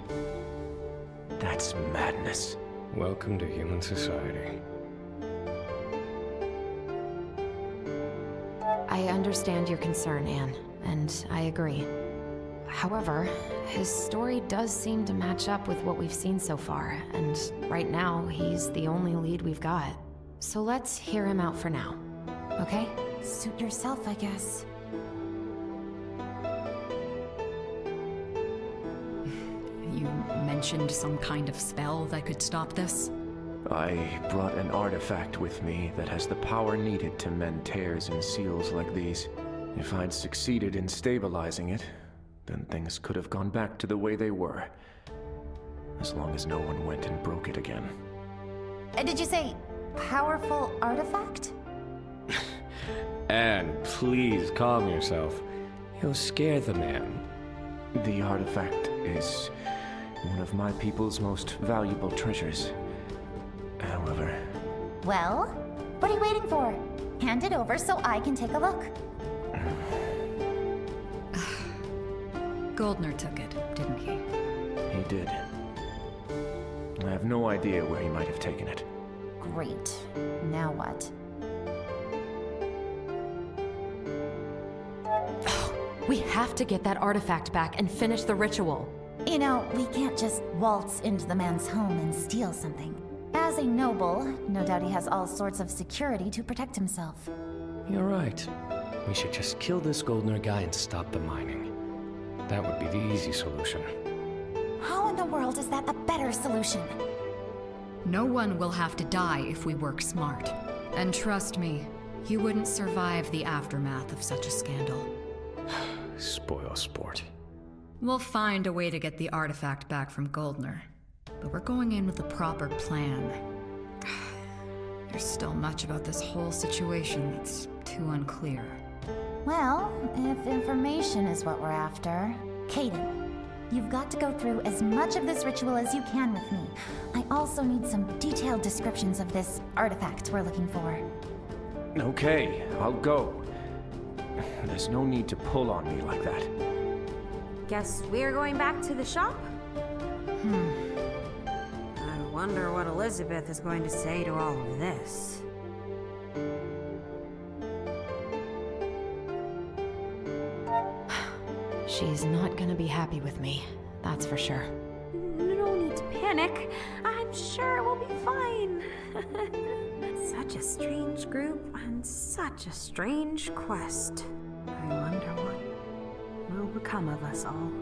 That's madness.
Welcome to human society.
I understand your concern, Anne, and I agree. However, his story does seem to match up with what we've seen so far, and right now, he's the only lead we've got. So let's hear him out for now, okay?
Suit yourself, I guess.
You mentioned some kind of spell that could stop this?
I brought an artifact with me that has the power needed to mend tears and seals like these. If I'd succeeded in stabilizing it, then things could have gone back to the way they were. As long as no one went and broke it again.
Did you say powerful artifact?
Anne, please calm yourself. You'll scare the man.
The artifact is one of my people's most valuable treasures. However...
Well, what are you waiting for? Hand it over so I can take a look.
Goldner took it, didn't he?
He did. I have no idea where he might have taken it.
Great. Now what?
We have to get that artifact back and finish the ritual.
You know, we can't just waltz into the man's home and steal something. As a noble, no doubt he has all sorts of security to protect himself.
You're right. We should just kill this Goldner guy and stop the mining. That would be the easy solution.
How in the world is that a better solution?
No one will have to die if we work smart. And trust me, you wouldn't survive the aftermath of such a scandal.
Spoil sport.
We'll find a way to get the artifact back from Goldner. But we're going in with a proper plan. There's still much about this whole situation that's too unclear.
Well, if information is what we're after, Caden, you've got to go through as much of this ritual as you can with me. I also need some detailed descriptions of this artifact we're looking for.
Okay, I'll go. There's no need to pull on me like that.
Guess we're going back to the shop? I wonder what Elizabeth is going to say to all of this.
She's not gonna be happy with me, that's for sure.
No need to panic. I'm sure it will be fine. Such a strange group and such a strange quest. I wonder what will become of us all.